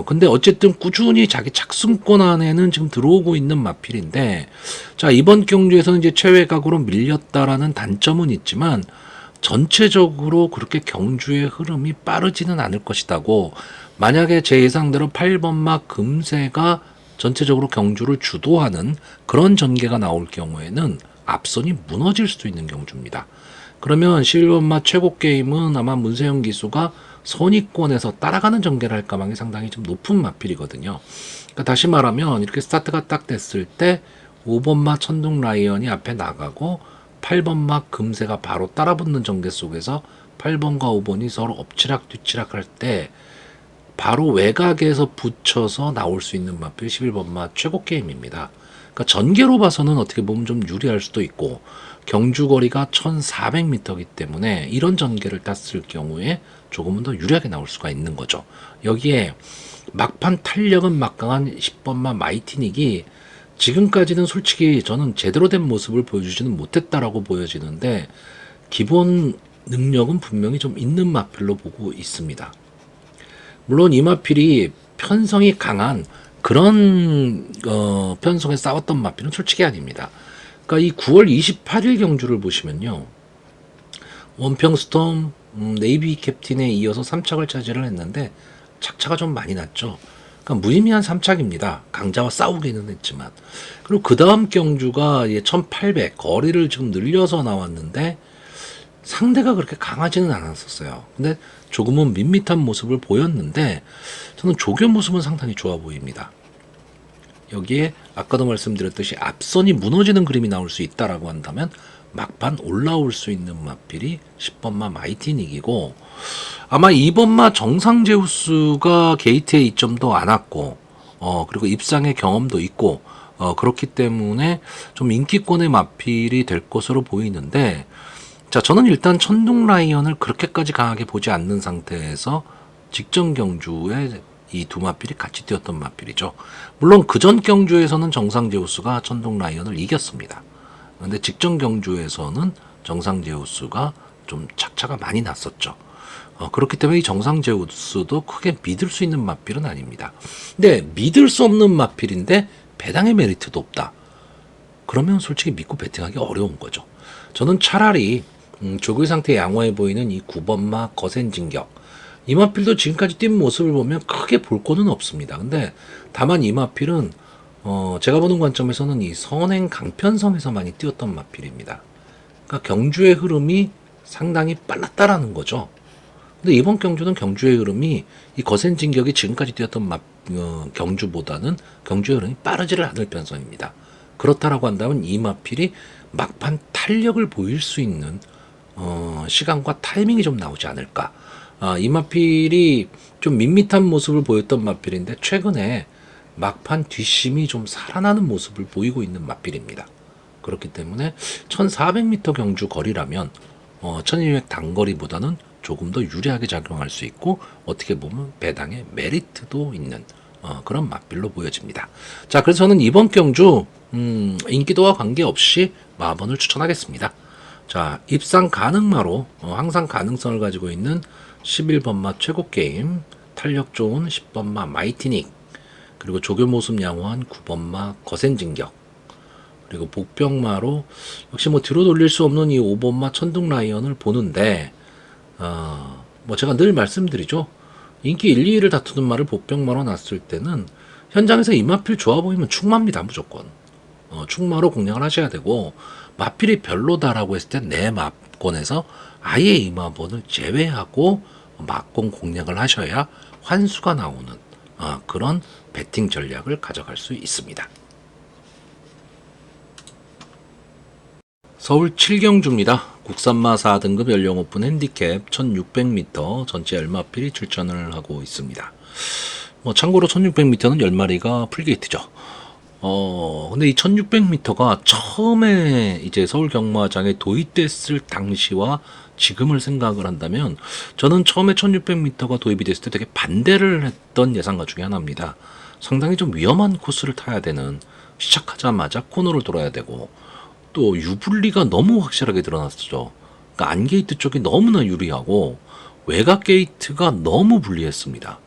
근데 어쨌든 꾸준히 자기 착승권 안에는 지금 들어오고 있는 마필인데, 자, 이번 경주에서는 이제 최외각으로 밀렸다라는 단점은 있지만 전체적으로 그렇게 경주의 흐름이 빠르지는 않을 것이다고, 만약에 제 예상대로 8번마 금세가 전체적으로 경주를 주도하는 그런 전개가 나올 경우에는 앞선이 무너질 수도 있는 경주입니다. 그러면 11번마 최고 게임은 아마 문세영 기수가 선위권에서 따라가는 전개를 할 가망이 상당히 좀 높은 마필이거든요. 그러니까 다시 말하면 이렇게 스타트가 딱 됐을 때 5번마 천둥 라이언이 앞에 나가고 8번마 금세가 바로 따라붙는 전개 속에서 8번과 5번이 서로 엎치락 뒤치락 할 때 바로 외곽에서 붙여서 나올 수 있는 마필 11번마 최고 게임입니다. 그러니까 전개로 봐서는 어떻게 보면 좀 유리할 수도 있고, 경주거리가 1400m이기 때문에 이런 전개를 땄을 경우에 조금은 더 유리하게 나올 수가 있는 거죠. 여기에 막판 탄력은 막강한 10번마 마이티닉이 지금까지는 솔직히 저는 제대로 된 모습을 보여주지는 못했다라고 보여지는데 기본 능력은 분명히 좀 있는 마필로 보고 있습니다. 물론 이 마필이 편성이 강한 그런 편성에 싸웠던 마필은 솔직히 아닙니다. 그러니까 이 9월 28일 경주를 보시면요, 원평스톰 네이비 캡틴에 이어서 3착을 차지를 했는데 착차가 좀 많이 났죠. 그러니까 무의미한 3착입니다. 강자와 싸우기는 했지만. 그리고 그 다음 경주가 1800 거리를 좀 늘려서 나왔는데 상대가 그렇게 강하지는 않았었어요. 근데 조금은 밋밋한 모습을 보였는데 저는 조교 모습은 상당히 좋아 보입니다. 여기에 아까도 말씀드렸듯이 앞선이 무너지는 그림이 나올 수 있다라고 한다면 막판 올라올 수 있는 마필이 10번마 마이티닉이고, 아마 2번마 정상제우스가 게이트에 이점도 안 왔고 그리고 입상의 경험도 있고 그렇기 때문에 좀 인기권의 마필이 될 것으로 보이는데, 자, 저는 일단 천둥 라이언을 그렇게까지 강하게 보지 않는 상태에서 직전 경주에 이 두 마필이 같이 뛰었던 마필이죠. 물론 그전 경주에서는 정상제우스가 천둥라이언을 이겼습니다. 근데 직전 경주에서는 정상제우스가 좀 착차가 많이 났었죠. 그렇기 때문에 이 정상제우스도 크게 믿을 수 있는 마필은 아닙니다. 근데 믿을 수 없는 마필인데 배당의 메리트도 없다. 그러면 솔직히 믿고 배팅하기 어려운 거죠. 저는 차라리 조교 상태 양호해 보이는 이 9번마 거센진격, 이 마필도 지금까지 뛴 모습을 보면 크게 볼 거는 없습니다. 근데 다만 이 마필은 제가 보는 관점에서는 이 선행 강편성에서 많이 뛰었던 마필입니다. 그러니까 경주의 흐름이 상당히 빨랐다라는 거죠. 근데 이번 경주는 경주의 흐름이 이 거센진격이 지금까지 뛰었던 경주보다는 경주의 흐름이 빠르지를 않을 편성입니다. 그렇다라고 한다면 이 마필이 막판 탄력을 보일 수 있는 시간과 타이밍이 좀 나오지 않을까. 이 마필이 좀 밋밋한 모습을 보였던 마필인데 최근에 막판 뒷심이 좀 살아나는 모습을 보이고 있는 마필입니다. 그렇기 때문에 1400m 경주 거리라면 1200 단거리보다는 조금 더 유리하게 작용할 수 있고 어떻게 보면 배당의 메리트도 있는 그런 마필로 보여집니다. 자, 그래서 저는 이번 경주 인기도와 관계없이 마번을 추천하겠습니다. 자, 입상 가능마로 항상 가능성을 가지고 있는 11번마 최고게임, 탄력 좋은 10번마 마이티닉, 그리고 조교 모습 양호한 9번마 거센진격, 그리고 복병마로 역시 뭐 뒤로 돌릴 수 없는 이 5번마 천둥라이언을 보는데 뭐 제가 늘 말씀드리죠. 인기 1, 2위를 다투는 말을 복병마로 놨을 때는 현장에서 이 마필 좋아 보이면 충마입니다. 무조건. 충마로 공략을 하셔야 되고 마필이 별로다라고 했을 때 내 마권에서 아예 이 마번을 제외하고 막공 공략을 하셔야 환수가 나오는 그런 배팅 전략을 가져갈 수 있습니다. 서울 7경주입니다. 국산마 4등급 연령 오픈 핸디캡 1600m 전체 10마필이 출전을 하고 있습니다. 뭐 참고로 1600m는 10마리가 풀게이트죠. 근데 이 1600m가 처음에 이제 서울 경마장에 도입됐을 당시와 지금을 생각을 한다면 저는 처음에 1600m가 도입이 됐을 때 되게 반대를 했던 예상가 중에 하나입니다. 상당히 좀 위험한 코스를 타야 되는, 시작하자마자 코너를 돌아야 되고 또 유불리가 너무 확실하게 드러났었죠. 그러니까 안게이트 쪽이 너무나 유리하고 외곽 게이트가 너무 불리했습니다.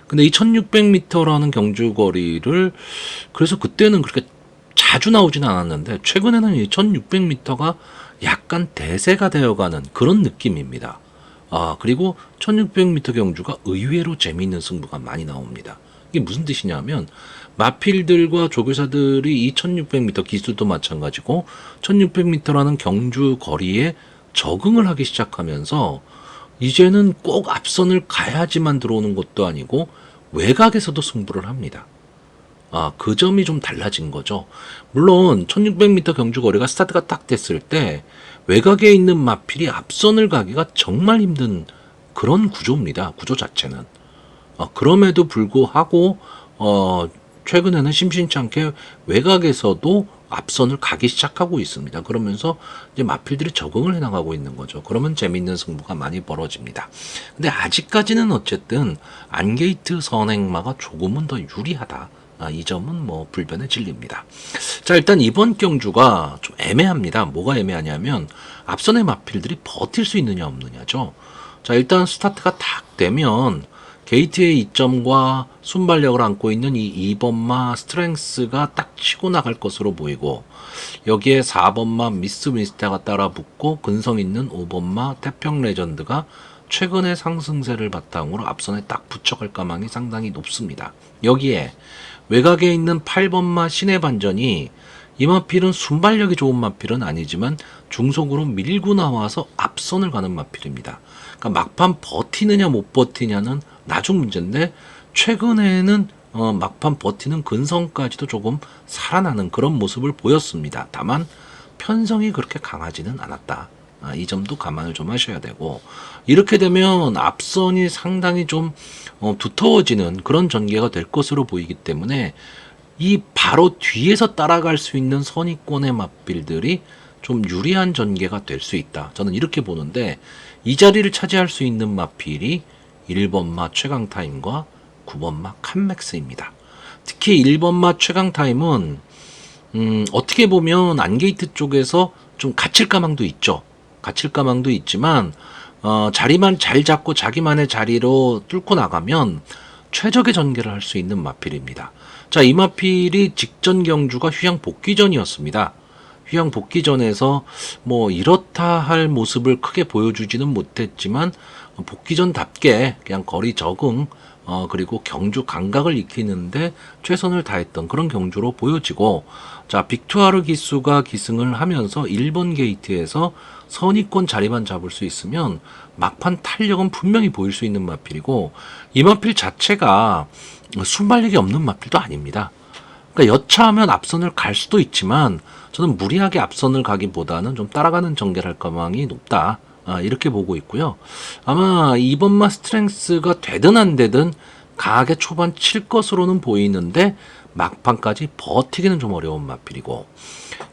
근데 이 1600m라는 경주거리를 그래서 그때는 그렇게 자주 나오지는 않았는데 최근에는 이 1600m가 약간 대세가 되어가는 그런 느낌입니다. 그리고 1600m 경주가 의외로 재미있는 승부가 많이 나옵니다. 이게 무슨 뜻이냐면 마필들과 조교사들이 이 1600m 기술도 마찬가지고 1600m라는 경주 거리에 적응을 하기 시작하면서 이제는 꼭 앞선을 가야지만 들어오는 것도 아니고 외곽에서도 승부를 합니다. 그 점이 좀 달라진 거죠. 물론 1600m 경주 거리가 스타트가 딱 됐을 때 외곽에 있는 마필이 앞선을 가기가 정말 힘든 그런 구조입니다. 구조 자체는. 그럼에도 불구하고 최근에는 심심치 않게 외곽에서도 앞선을 가기 시작하고 있습니다. 그러면서 이제 마필들이 적응을 해나가고 있는 거죠. 그러면 재밌는 승부가 많이 벌어집니다. 근데 아직까지는 어쨌든 안게이트 선행마가 조금은 더 유리하다. 이 점은 뭐 불변의 진리입니다. 자, 일단 이번 경주가 좀 애매합니다. 뭐가 애매하냐면 앞선의 마필들이 버틸 수 있느냐 없느냐죠. 자, 일단 스타트가 딱 되면 게이트의 이점과 순발력을 안고 있는 이 2번마 스트렝스가 딱 치고 나갈 것으로 보이고 여기에 4번마 미스 미스타가 따라 붙고 근성 있는 5번마 태평 레전드가 최근의 상승세를 바탕으로 앞선에 딱 붙여갈 가망이 상당히 높습니다. 여기에 외곽에 있는 8번마 신의 반전이 이 마필은 순발력이 좋은 마필은 아니지만 중속으로 밀고 나와서 앞선을 가는 마필입니다. 그러니까 막판 버티느냐 못 버티냐는 나중 문제인데 최근에는 막판 버티는 근성까지도 조금 살아나는 그런 모습을 보였습니다. 다만 편성이 그렇게 강하지는 않았다. 이 점도 감안을 좀 하셔야 되고 이렇게 되면 앞선이 상당히 좀 두터워지는 그런 전개가 될 것으로 보이기 때문에 이 바로 뒤에서 따라갈 수 있는 선의권의 마필들이 좀 유리한 전개가 될 수 있다. 저는 이렇게 보는데 이 자리를 차지할 수 있는 마필이 1번마 최강타임과 9번마 칸맥스입니다. 특히 1번마 최강타임은 어떻게 보면 안게이트 쪽에서 좀 갇힐 가망도 있죠. 갇힐 가망도 있지만 자리만 잘 잡고 자기만의 자리로 뚫고 나가면 최적의 전개를 할 수 있는 마필입니다. 자, 이 마필이 직전 경주가 휴양 복귀전이었습니다. 휴양 복귀전에서 뭐 이렇다 할 모습을 크게 보여주지는 못했지만 복귀전답게 그냥 거리 적응 그리고 경주 감각을 익히는데 최선을 다했던 그런 경주로 보여지고, 자, 빅투아르 기수가 기승을 하면서 1번 게이트에서 선의권 자리만 잡을 수 있으면 막판 탄력은 분명히 보일 수 있는 마필이고, 이 마필 자체가 순발력이 없는 마필도 아닙니다. 그러니까 여차하면 앞선을 갈 수도 있지만 저는 무리하게 앞선을 가기보다는 좀 따라가는 전개를 할 가망이 높다. 이렇게 보고 있고요. 아마 이번마 스트렝스가 되든 안 되든 강하게 초반 칠 것으로는 보이는데 막판까지 버티기는 좀 어려운 마필이고,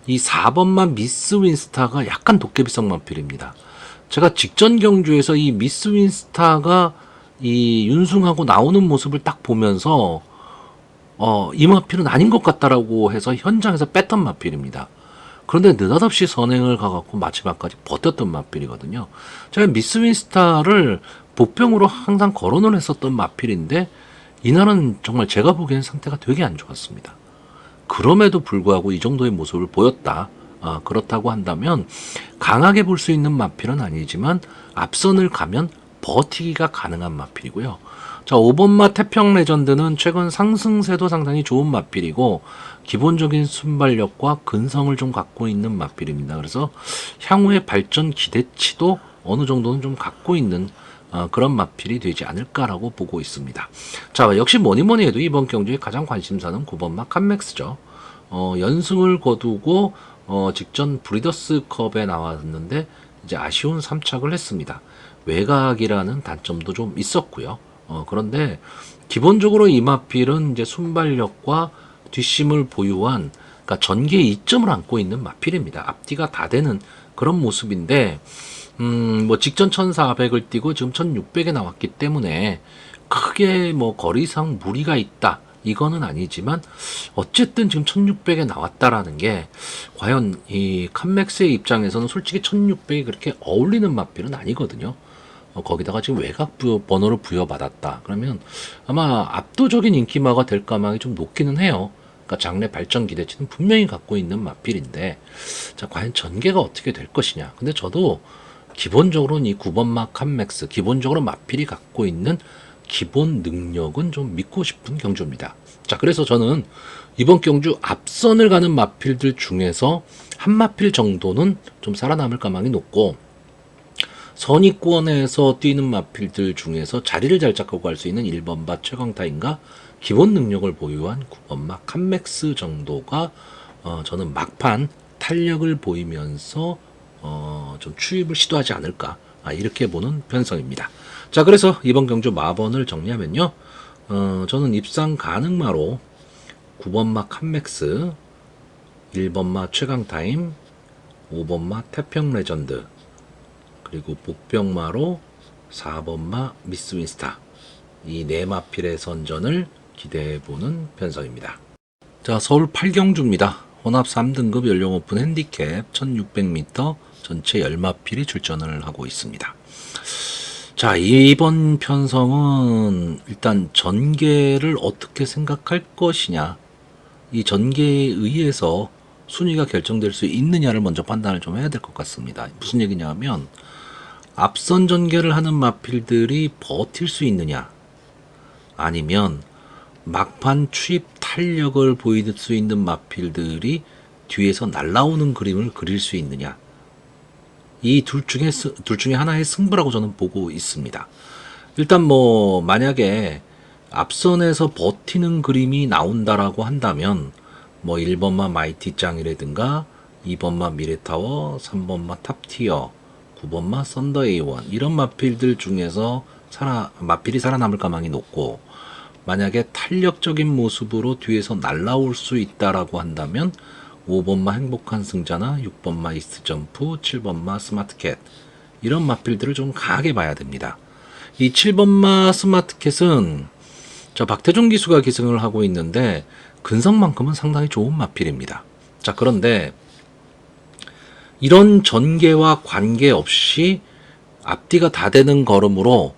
이 4번마 미스 윈스타가 약간 도깨비성 마필입니다. 제가 직전 경주에서 이 미스 윈스타가 이 윤승하고 나오는 모습을 딱 보면서 이 마필은 아닌 것 같다라고 해서 현장에서 뺐던 마필입니다. 그런데 느닷없이 선행을 가갖고 마지막까지 버텼던 마필이거든요. 제가 미스 윈스타를 복병으로 항상 거론을 했었던 마필인데 이날은 정말 제가 보기엔 상태가 되게 안 좋았습니다. 그럼에도 불구하고 이 정도의 모습을 보였다. 그렇다고 한다면 강하게 볼 수 있는 마필은 아니지만 앞선을 가면 버티기가 가능한 마필이고요. 자, 5번마 태평 레전드는 최근 상승세도 상당히 좋은 마필이고 기본적인 순발력과 근성을 좀 갖고 있는 마필입니다. 그래서 향후의 발전 기대치도 어느 정도는 좀 갖고 있는 그런 마필이 되지 않을까라고 보고 있습니다. 자, 역시 뭐니뭐니 해도 이번 경주의 가장 관심사는 9번마 칸맥스죠. 연승을 거두고 직전 브리더스컵에 나왔는데 이제 아쉬운 3착을 했습니다. 외곽이라는 단점도 좀 있었고요. 그런데 기본적으로 이 마필은 이제 순발력과 뒷심을 보유한, 그러니까 전개 이점을 안고 있는 마필입니다. 앞뒤가 다 되는 그런 모습인데 뭐 직전 1400을 뛰고 지금 1600에 나왔기 때문에 크게 뭐 거리상 무리가 있다 이거는 아니지만 어쨌든 지금 1600에 나왔다라는 게 과연 이 칸맥스의 입장에서는 솔직히 1600이 그렇게 어울리는 마필은 아니거든요. 거기다가 지금 외곽 번호를 부여받았다. 그러면 아마 압도적인 인기마가 될 가망이 좀 높기는 해요. 그러니까 장래 발전 기대치는 분명히 갖고 있는 마필인데, 자, 과연 전개가 어떻게 될 것이냐. 근데 저도 기본적으로는 이 9번마 칸맥스, 기본적으로 마필이 갖고 있는 기본 능력은 좀 믿고 싶은 경주입니다. 자, 그래서 저는 이번 경주 앞선을 가는 마필들 중에서 한 마필 정도는 좀 살아남을 가망이 높고, 선의권에서 뛰는 마필들 중에서 자리를 잘 잡고 갈 수 있는 1번마 최강타임과 기본 능력을 보유한 9번마 칸맥스 정도가 저는 막판 탄력을 보이면서 좀 추입을 시도하지 않을까, 이렇게 보는 편성입니다. 자, 그래서 이번 경주 마번을 정리하면요, 저는 입상 가능마로 9번마 칸맥스, 1번마 최강타임, 5번마 태평 레전드, 그리고 복병마로 4번마 미스 윈스타, 이 네 마필의 선전을 기대해보는 편성입니다. 자, 서울 8경주입니다. 혼합 3등급 연령 오픈 핸디캡 1600m 전체 10마필이 출전을 하고 있습니다. 자, 이번 편성은 일단 전개를 어떻게 생각할 것이냐, 이 전개에 의해서 순위가 결정될 수 있느냐를 먼저 판단을 좀 해야 될 것 같습니다. 무슨 얘기냐 하면 앞선 전개를 하는 마필들이 버틸 수 있느냐, 아니면 막판 추입 탄력을 보일 수 있는 마필들이 뒤에서 날아오는 그림을 그릴 수 있느냐, 이 둘 중에 하나의 승부라고 저는 보고 있습니다. 일단 뭐 만약에 앞선에서 버티는 그림이 나온다라고 한다면 뭐 1번마 마이티 짱이라든가 2번마 미래타워, 3번마 탑티어, 9번마 썬더 A1 이런 마필들 중에서 마필이 살아남을 가망이 높고, 만약에 탄력적인 모습으로 뒤에서 날아올 수 있다라고 한다면 5번마 행복한 승자나 6번마 이스트점프, 7번마 스마트캣 이런 마필들을 좀 강하게 봐야 됩니다. 이 7번마 스마트캣은 자, 박태종 기수가 기승을 하고 있는데 근성만큼은 상당히 좋은 마필입니다. 자, 그런데 이런 전개와 관계없이 앞뒤가 다 되는 걸음으로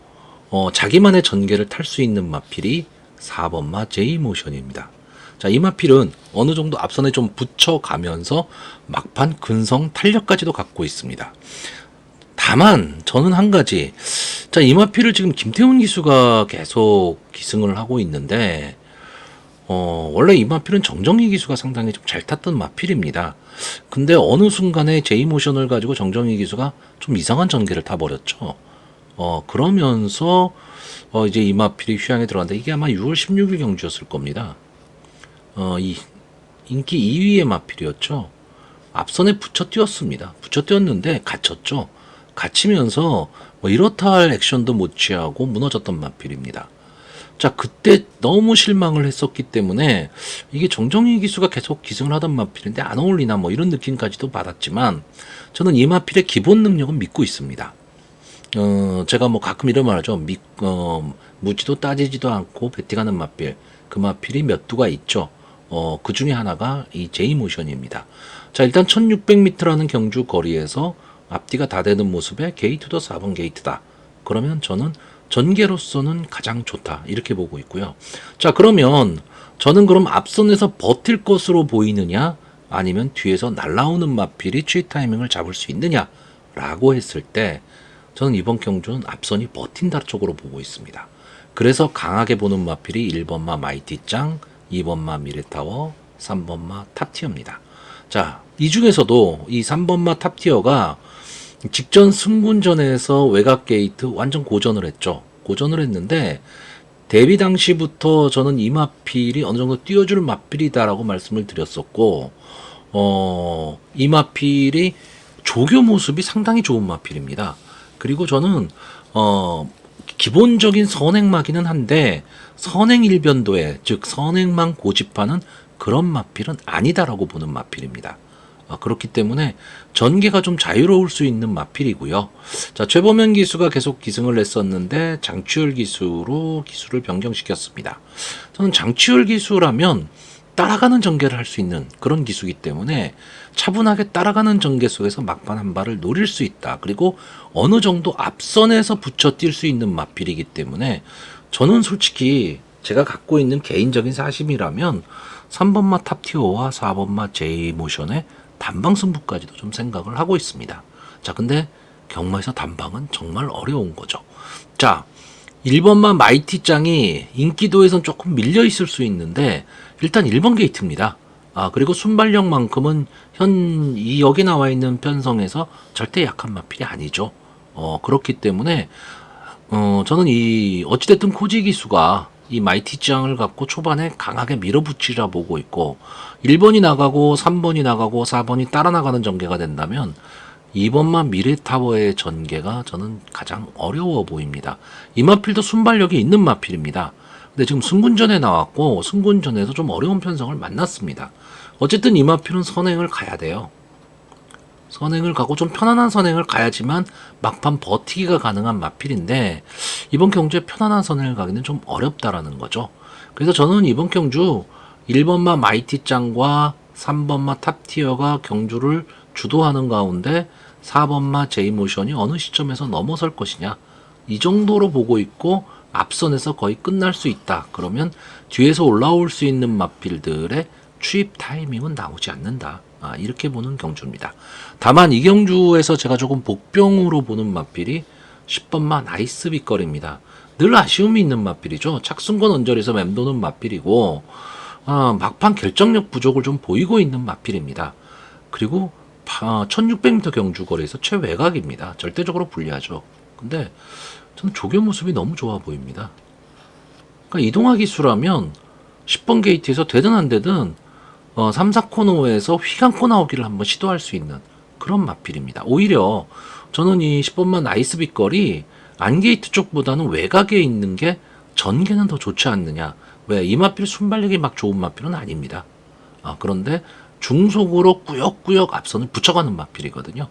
자기만의 전개를 탈 수 있는 마필이 4번마 제이모션입니다. 자, 이 마필은 어느 정도 앞선에 좀 붙여가면서 막판 근성 탄력까지도 갖고 있습니다. 다만 저는 한 가지, 자, 이 마필을 지금 김태훈 기수가 계속 기승을 하고 있는데 원래 이 마필은 정정희 기수가 상당히 좀 잘 탔던 마필입니다. 근데 어느 순간에 제이모션을 가지고 정정희 기수가 좀 이상한 전개를 타버렸죠. 그러면서 이제 이 마필이 휴양에 들어갔는데 이게 아마 6월 16일 경주였을 겁니다. 이 인기 2위의 마필이었죠. 앞선에 붙여 띄웠습니다. 붙여 띄웠는데 갇혔죠. 갇히면서 뭐 이렇다 할 액션도 못 취하고 무너졌던 마필입니다. 자, 그때 너무 실망을 했었기 때문에 이게 정정희 기수가 계속 기승을 하던 마필인데 안 어울리나 뭐 이런 느낌까지도 받았지만 저는 이 마필의 기본 능력은 믿고 있습니다. 제가 뭐 가끔 이런 말 하죠. 무지도 따지지도 않고 배팅하는 마필. 그 마필이 몇 두가 있죠. 그 중에 하나가 이 제이모션입니다. 자, 일단 1600m라는 경주 거리에서 앞뒤가 다 되는 모습에 게이트도 4번 게이트다. 그러면 저는 전개로서는 가장 좋다. 이렇게 보고 있고요. 자, 그러면 저는 그럼 앞선에서 버틸 것으로 보이느냐? 아니면 뒤에서 날아오는 마필이 취입 타이밍을 잡을 수 있느냐? 라고 했을 때 저는 이번 경주는 앞선이 버틴다 쪽으로 보고 있습니다. 그래서 강하게 보는 마필이 1번마 마이티짱, 2번마 미래타워, 3번마 탑티어입니다. 자, 이 중에서도 이 3번마 탑티어가 직전 승군전에서 외곽 게이트 완전 고전을 했죠. 고전을 했는데 데뷔 당시부터 저는 이 마필이 어느 정도 띄워줄 마필이다라고 말씀을 드렸었고 이 마필이 조교 모습이 상당히 좋은 마필입니다. 그리고 저는 기본적인 선행마기는 한데 선행 일변도에 즉 선행만 고집하는 그런 마필은 아니다라고 보는 마필입니다. 그렇기 때문에 전개가 좀 자유로울 수 있는 마필이고요. 자, 최범현 기수가 계속 기승을 했었는데 장추열 기수로 기수를 변경시켰습니다. 저는 장추열 기수라면 따라가는 전개를 할 수 있는 그런 기수이기 때문에 차분하게 따라가는 전개 속에서 막판 한 발을 노릴 수 있다. 그리고 어느 정도 앞선에서 붙여 뛸 수 있는 마필이기 때문에 저는 솔직히 제가 갖고 있는 개인적인 사심이라면 3번마 탑티어와 4번마 제이모션의 단방 승부까지도 좀 생각을 하고 있습니다. 자, 근데 경마에서 단방은 정말 어려운 거죠. 자, 1번마 마이티짱이 인기도에선 조금 밀려 있을 수 있는데 일단 1번 게이트입니다. 그리고 순발력만큼은 이 여기 나와 있는 편성에서 절대 약한 마필이 아니죠. 그렇기 때문에 저는 어찌됐든 코지 기수가 이 마이티짱을 갖고 초반에 강하게 밀어붙이라 보고 있고 1번이 나가고 3번이 나가고 4번이 따라 나가는 전개가 된다면 2번만 미래타워의 전개가 저는 가장 어려워 보입니다. 이 마필도 순발력이 있는 마필입니다. 근데 지금 승군전에 나왔고 승군전에서 좀 어려운 편성을 만났습니다. 어쨌든 이 마필은 선행을 가야 돼요. 선행을 가고 좀 편안한 선행을 가야지만 막판 버티기가 가능한 마필인데 이번 경주에 편안한 선행을 가기는 좀 어렵다라는 거죠. 그래서 저는 이번 경주 1번마 마이티짱과 3번마 탑티어가 경주를 주도하는 가운데 4번마 제이모션이 어느 시점에서 넘어설 것이냐 이 정도로 보고 있고 앞선에서 거의 끝날 수 있다. 그러면 뒤에서 올라올 수 있는 마필들의 추입 타이밍은 나오지 않는다. 이렇게 보는 경주입니다. 다만 이 경주에서 제가 조금 복병으로 보는 마필이 10번마 나이스 빗거리입니다. 늘 아쉬움이 있는 마필이죠. 착순권 언저리에서 맴도는 마필이고 막판 결정력 부족을 좀 보이고 있는 마필입니다. 그리고 1600m 경주거리에서 최외곽입니다. 절대적으로 불리하죠. 근데 저는 조교 모습이 너무 좋아 보입니다. 그러니까 이동화 기수라면 10번 게이트에서 되든 안 되든 3, 4코너에서 휘감고 나오기를 한번 시도할 수 있는 그런 마필입니다. 오히려 저는 이 10번만 나이스 빗거리 안게이트 쪽보다는 외곽에 있는 게 전개는 더 좋지 않느냐. 왜? 이 마필 순발력이 막 좋은 마필은 아닙니다. 그런데 중속으로 꾸역꾸역 앞선을 붙여가는 마필이거든요.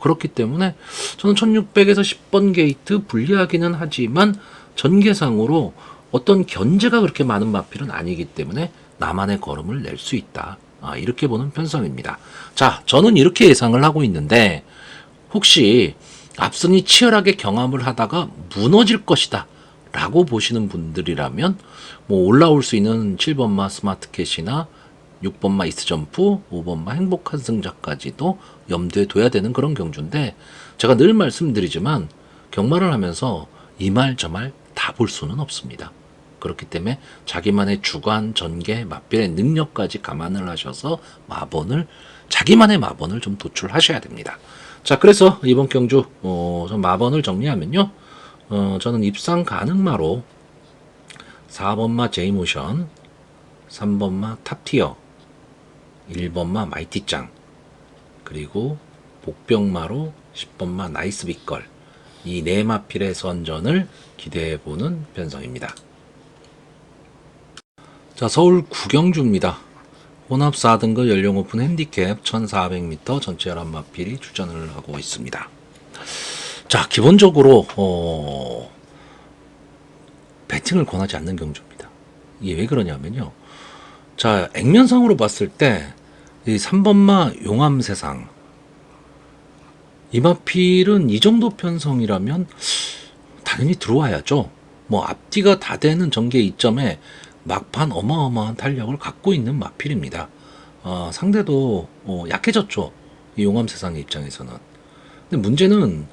그렇기 때문에 저는 1600에서 10번 게이트 불리하기는 하지만 전개상으로 어떤 견제가 그렇게 많은 마필은 아니기 때문에 나만의 걸음을 낼 수 있다. 이렇게 보는 편성입니다. 자, 저는 이렇게 예상을 하고 있는데 혹시 앞선이 치열하게 경합을 하다가 무너질 것이다 라고 보시는 분들이라면 뭐 올라올 수 있는 7번마 스마트캣이나 6번마 이스점프, 5번마 행복한 승자까지도 염두에 둬야 되는 그런 경주인데 제가 늘 말씀드리지만 경마를 하면서 이 말 저 말 다 볼 수는 없습니다. 그렇기 때문에 자기만의 주관, 전개, 마필의 능력까지 감안을 하셔서 자기만의 마번을 좀 도출하셔야 됩니다. 자, 그래서 이번 경주 좀 마번을 정리하면요. 저는 입상 가능마로 4번마 제이모션, 3번마 탑티어, 1번마 마이티짱, 그리고 복병마로 10번마 나이스 빅걸, 이 네 마필의 선전을 기대해보는 편성입니다. 자, 서울 구경주입니다. 혼합 4등급 연령 오픈 핸디캡 1400m 전체 11마필이 출전을 하고 있습니다. 자, 기본적으로 배팅을 권하지 않는 경주입니다. 이게 왜 그러냐면요. 자, 액면상으로 봤을 때 이 3번마 용암세상 이 마필은 이 정도 편성이라면 당연히 들어와야죠. 뭐 앞뒤가 다 되는 전개 이점에 막판 어마어마한 탄력을 갖고 있는 마필입니다. 상대도 약해졌죠. 이 용암세상의 입장에서는. 근데 문제는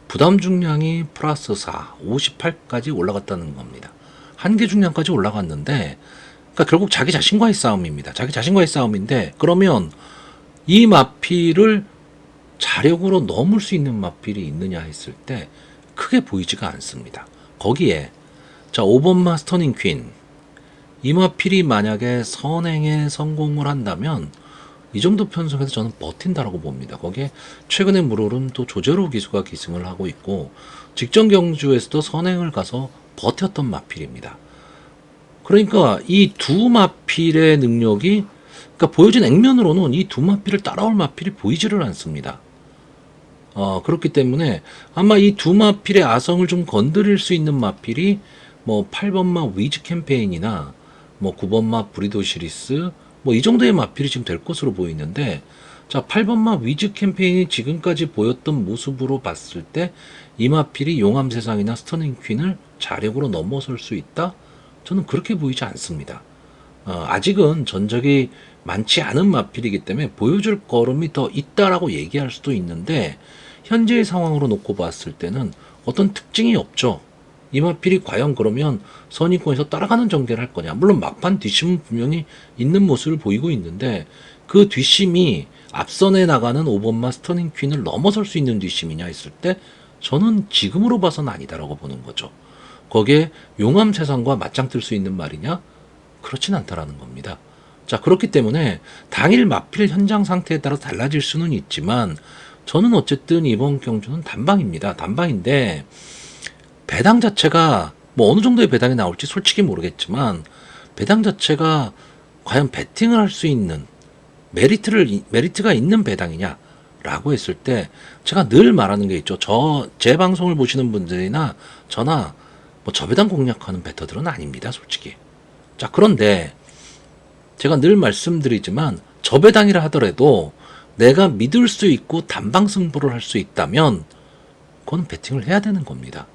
부담 중량이 플러스 4, 58까지 올라갔다는 겁니다. 한계 중량까지 올라갔는데 그러니까 결국 자기 자신과의 싸움입니다. 자기 자신과의 싸움인데 그러면 이 마필을 자력으로 넘을 수 있는 마필이 있느냐 했을 때 크게 보이지가 않습니다. 거기에 자 5번마 스터닝 퀸 이 마필이 만약에 선행에 성공을 한다면 이 정도 편성에서 저는 버틴다라고 봅니다. 거기에 최근에 물오른 또 조재로 기수가 기승을 하고 있고 직전 경주에서도 선행을 가서 버텼던 마필입니다. 그러니까 이 두 마필의 능력이 그러니까 보여진 액면으로는 이 두 마필을 따라올 마필이 보이지를 않습니다. 그렇기 때문에 아마 이 두 마필의 아성을 좀 건드릴 수 있는 마필이 뭐 8번마 위즈 캠페인이나 뭐 9번마 브리도 시리스 뭐 이 정도의 마필이 지금 될 것으로 보이는데 자 8번마 위즈 캠페인이 지금까지 보였던 모습으로 봤을 때 이 마필이 용암세상이나 스터닝 퀸을 자력으로 넘어설 수 있다? 저는 그렇게 보이지 않습니다. 아직은 전적이 많지 않은 마필이기 때문에 보여줄 걸음이 더 있다라고 얘기할 수도 있는데 현재의 상황으로 놓고 봤을 때는 어떤 특징이 없죠. 이 마필이 과연 그러면 선의권에서 따라가는 전개를 할 거냐. 물론 막판 뒷심은 분명히 있는 모습을 보이고 있는데 그 뒷심이 앞선에 나가는 5번마 스터닝 퀸을 넘어설 수 있는 뒷심이냐 했을 때 저는 지금으로 봐서는 아니다라고 보는 거죠. 거기에 용암 세상과 맞짱 뜰 수 있는 말이냐? 그렇진 않다라는 겁니다. 자, 그렇기 때문에 당일 마필 현장 상태에 따라 달라질 수는 있지만 저는 어쨌든 이번 경주는 단방입니다. 단방인데 배당 자체가 뭐 어느 정도의 배당이 나올지 솔직히 모르겠지만 배당 자체가 과연 배팅을 할 수 있는 메리트가 있는 배당이냐 라고 했을 때 제가 늘 말하는 게 있죠. 제 방송을 보시는 분들이나 저나 뭐 저배당 공략하는 베터들은 아닙니다. 솔직히. 자, 그런데 제가 늘 말씀드리지만 저배당이라 하더라도 내가 믿을 수 있고 단방 승부를 할 수 있다면 그건 배팅을 해야 되는 겁니다.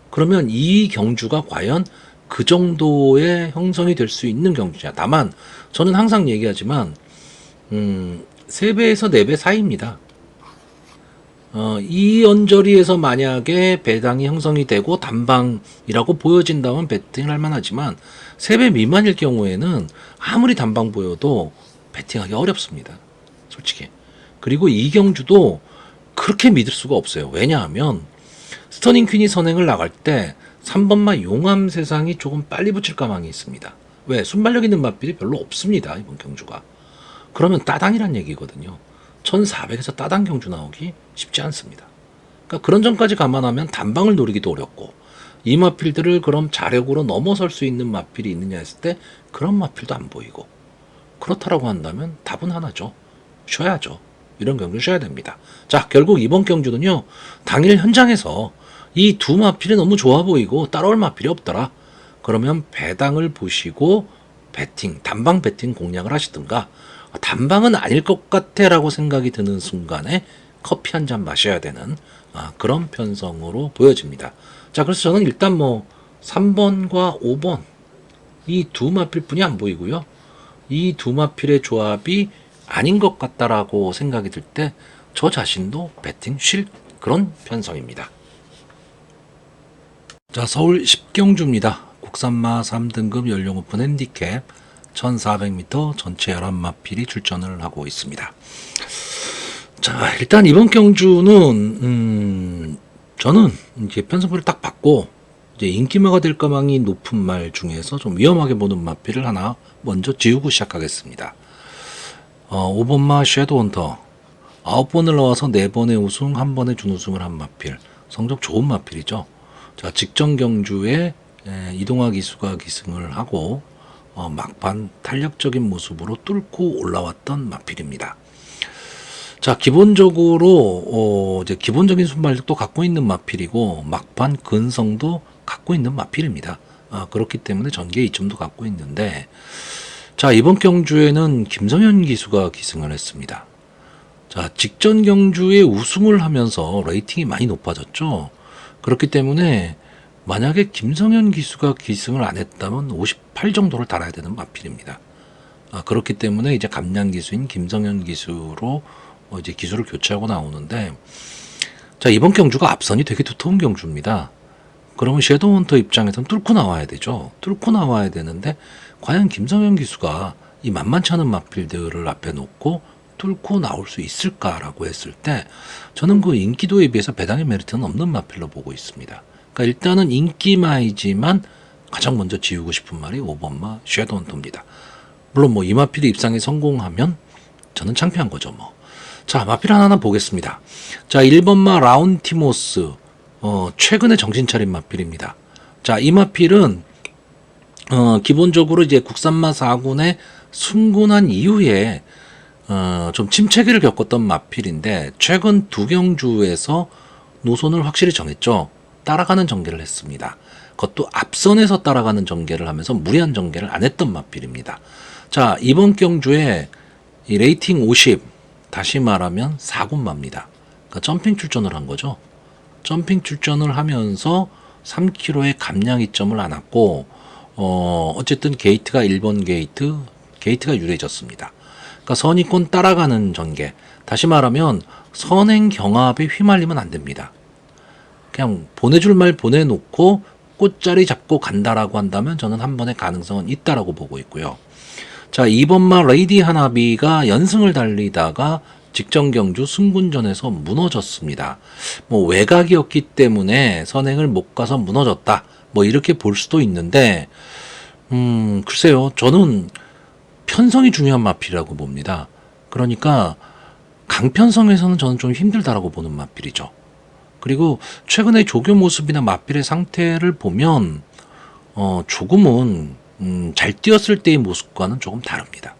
그러면 이 경주가 과연 그 정도의 형성이 될 수 있는 경주냐. 다만 저는 항상 얘기하지만 3배에서 4배 사이입니다. 이 언저리에서 만약에 배당이 형성이 되고 단방이라고 보여진다면 배팅을 할 만하지만 3배 미만일 경우에는 아무리 단방 보여도 배팅하기 어렵습니다. 솔직히. 그리고 이 경주도 그렇게 믿을 수가 없어요. 왜냐하면 스터닝 퀸이 선행을 나갈 때 3번마 용암 세상이 조금 빨리 붙일 가망이 있습니다. 왜? 순발력 있는 마필이 별로 없습니다. 이번 경주가. 그러면 따당이란 얘기거든요. 1400에서 따당 경주 나오기 쉽지 않습니다. 그러니까 그런 점까지 감안하면 단방을 노리기도 어렵고 이 마필들을 그럼 자력으로 넘어설 수 있는 마필이 있느냐 했을 때 그런 마필도 안 보이고 그렇다라고 한다면 답은 하나죠. 쉬어야죠. 이런 경주 쉬어야 됩니다. 자, 결국 이번 경주는요. 당일 현장에서 이 두 마필이 너무 좋아 보이고 따라올 마필이 없더라. 그러면 배당을 보시고 배팅, 단방 배팅 공략을 하시든가, 단방은 아닐 것 같아 라고 생각이 드는 순간에 커피 한 잔 마셔야 되는 그런 편성으로 보여집니다. 자, 그래서 저는 일단 뭐 3번과 5번 이 두 마필 뿐이 안 보이고요. 이 두 마필의 조합이 아닌 것 같다라고 생각이 들 때 저 자신도 배팅 쉴 그런 편성입니다. 자, 서울 10경주입니다. 국산마 3등급 연령 오픈 핸디캡 1400m 전체 11마필이 출전을 하고 있습니다. 자, 일단 이번 경주는 저는 이제 편성표를 딱 받고 이제 인기마가 될 가망이 높은 말 중에서 좀 위험하게 보는 마필을 하나 먼저 지우고 시작하겠습니다. 5번마 섀도우헌터 9번을 나와서 4번의 우승, 1번의 준우승을 한 마필. 성적 좋은 마필이죠. 자, 직전 경주에 이동화 기수가 기승을 하고 막판 탄력적인 모습으로 뚫고 올라왔던 마필입니다. 자, 기본적으로 이제 기본적인 순발력도 갖고 있는 마필이고 막판 근성도 갖고 있는 마필입니다. 그렇기 때문에 전개 2점도 갖고 있는데, 자, 이번 경주에는 김성현 기수가 기승을 했습니다. 자, 직전 경주에 우승을 하면서 레이팅이 많이 높아졌죠. 그렇기 때문에 만약에 김성현 기수가 기승을 안 했다면 58 정도를 달아야 되는 마필입니다. 그렇기 때문에 이제 감량 기수인 김성현 기수로 이제 기수를 교체하고 나오는데, 자, 이번 경주가 앞선이 되게 두터운 경주입니다. 그러면 섀도우헌터 입장에서는 뚫고 나와야 되죠. 뚫고 나와야 되는데 과연 김성현 기수가 이 만만치 않은 마필들을 앞에 놓고 뚫고 나올 수 있을까라고 했을 때 저는 그 인기도에 비해서 배당의 메리트는 없는 마필로 보고 있습니다. 그러니까 일단은 인기마이지만 가장 먼저 지우고 싶은 말이 5번마 섀도우헌터입니다. 물론 뭐 이 마필이 입상에 성공하면 저는 창피한 거죠 뭐. 자, 마필 하나하나 보겠습니다. 자, 1번마 라운티모스 최근에 정신 차린 마필입니다. 자, 이 마필은 기본적으로 이제 국산마 4군에 승군한 이후에 좀 침체기를 겪었던 마필인데 최근 두 경주에서 노선을 확실히 정했죠. 따라가는 전개를 했습니다. 그것도 앞선에서 따라가는 전개를 하면서 무리한 전개를 안 했던 마필입니다. 자, 이번 경주에 이 레이팅 50, 다시 말하면 4군마입니다. 그러니까 점핑 출전을 한 거죠. 점핑 출전을 하면서 3km의 감량 2점을 안았고 어쨌든 게이트가 1번 게이트가 유리해졌습니다. 그러니까 선의권 따라가는 전개, 다시 말하면 선행 경합에 휘말리면 안 됩니다. 그냥 보내줄 말 보내놓고 꽃자리 잡고 간다라고 한다면 저는 한 번의 가능성은 있다라고 보고 있고요. 자, 2번마 레이디 하나비가 연승을 달리다가 직전 경주 승군전에서 무너졌습니다. 뭐 외곽이었기 때문에 선행을 못 가서 무너졌다, 뭐 이렇게 볼 수도 있는데 글쎄요, 저는 편성이 중요한 마필이라고 봅니다. 그러니까 강편성에서는 저는 좀 힘들다라고 보는 마필이죠. 그리고 최근의 조교 모습이나 마필의 상태를 보면 조금은 잘 뛰었을 때의 모습과는 조금 다릅니다.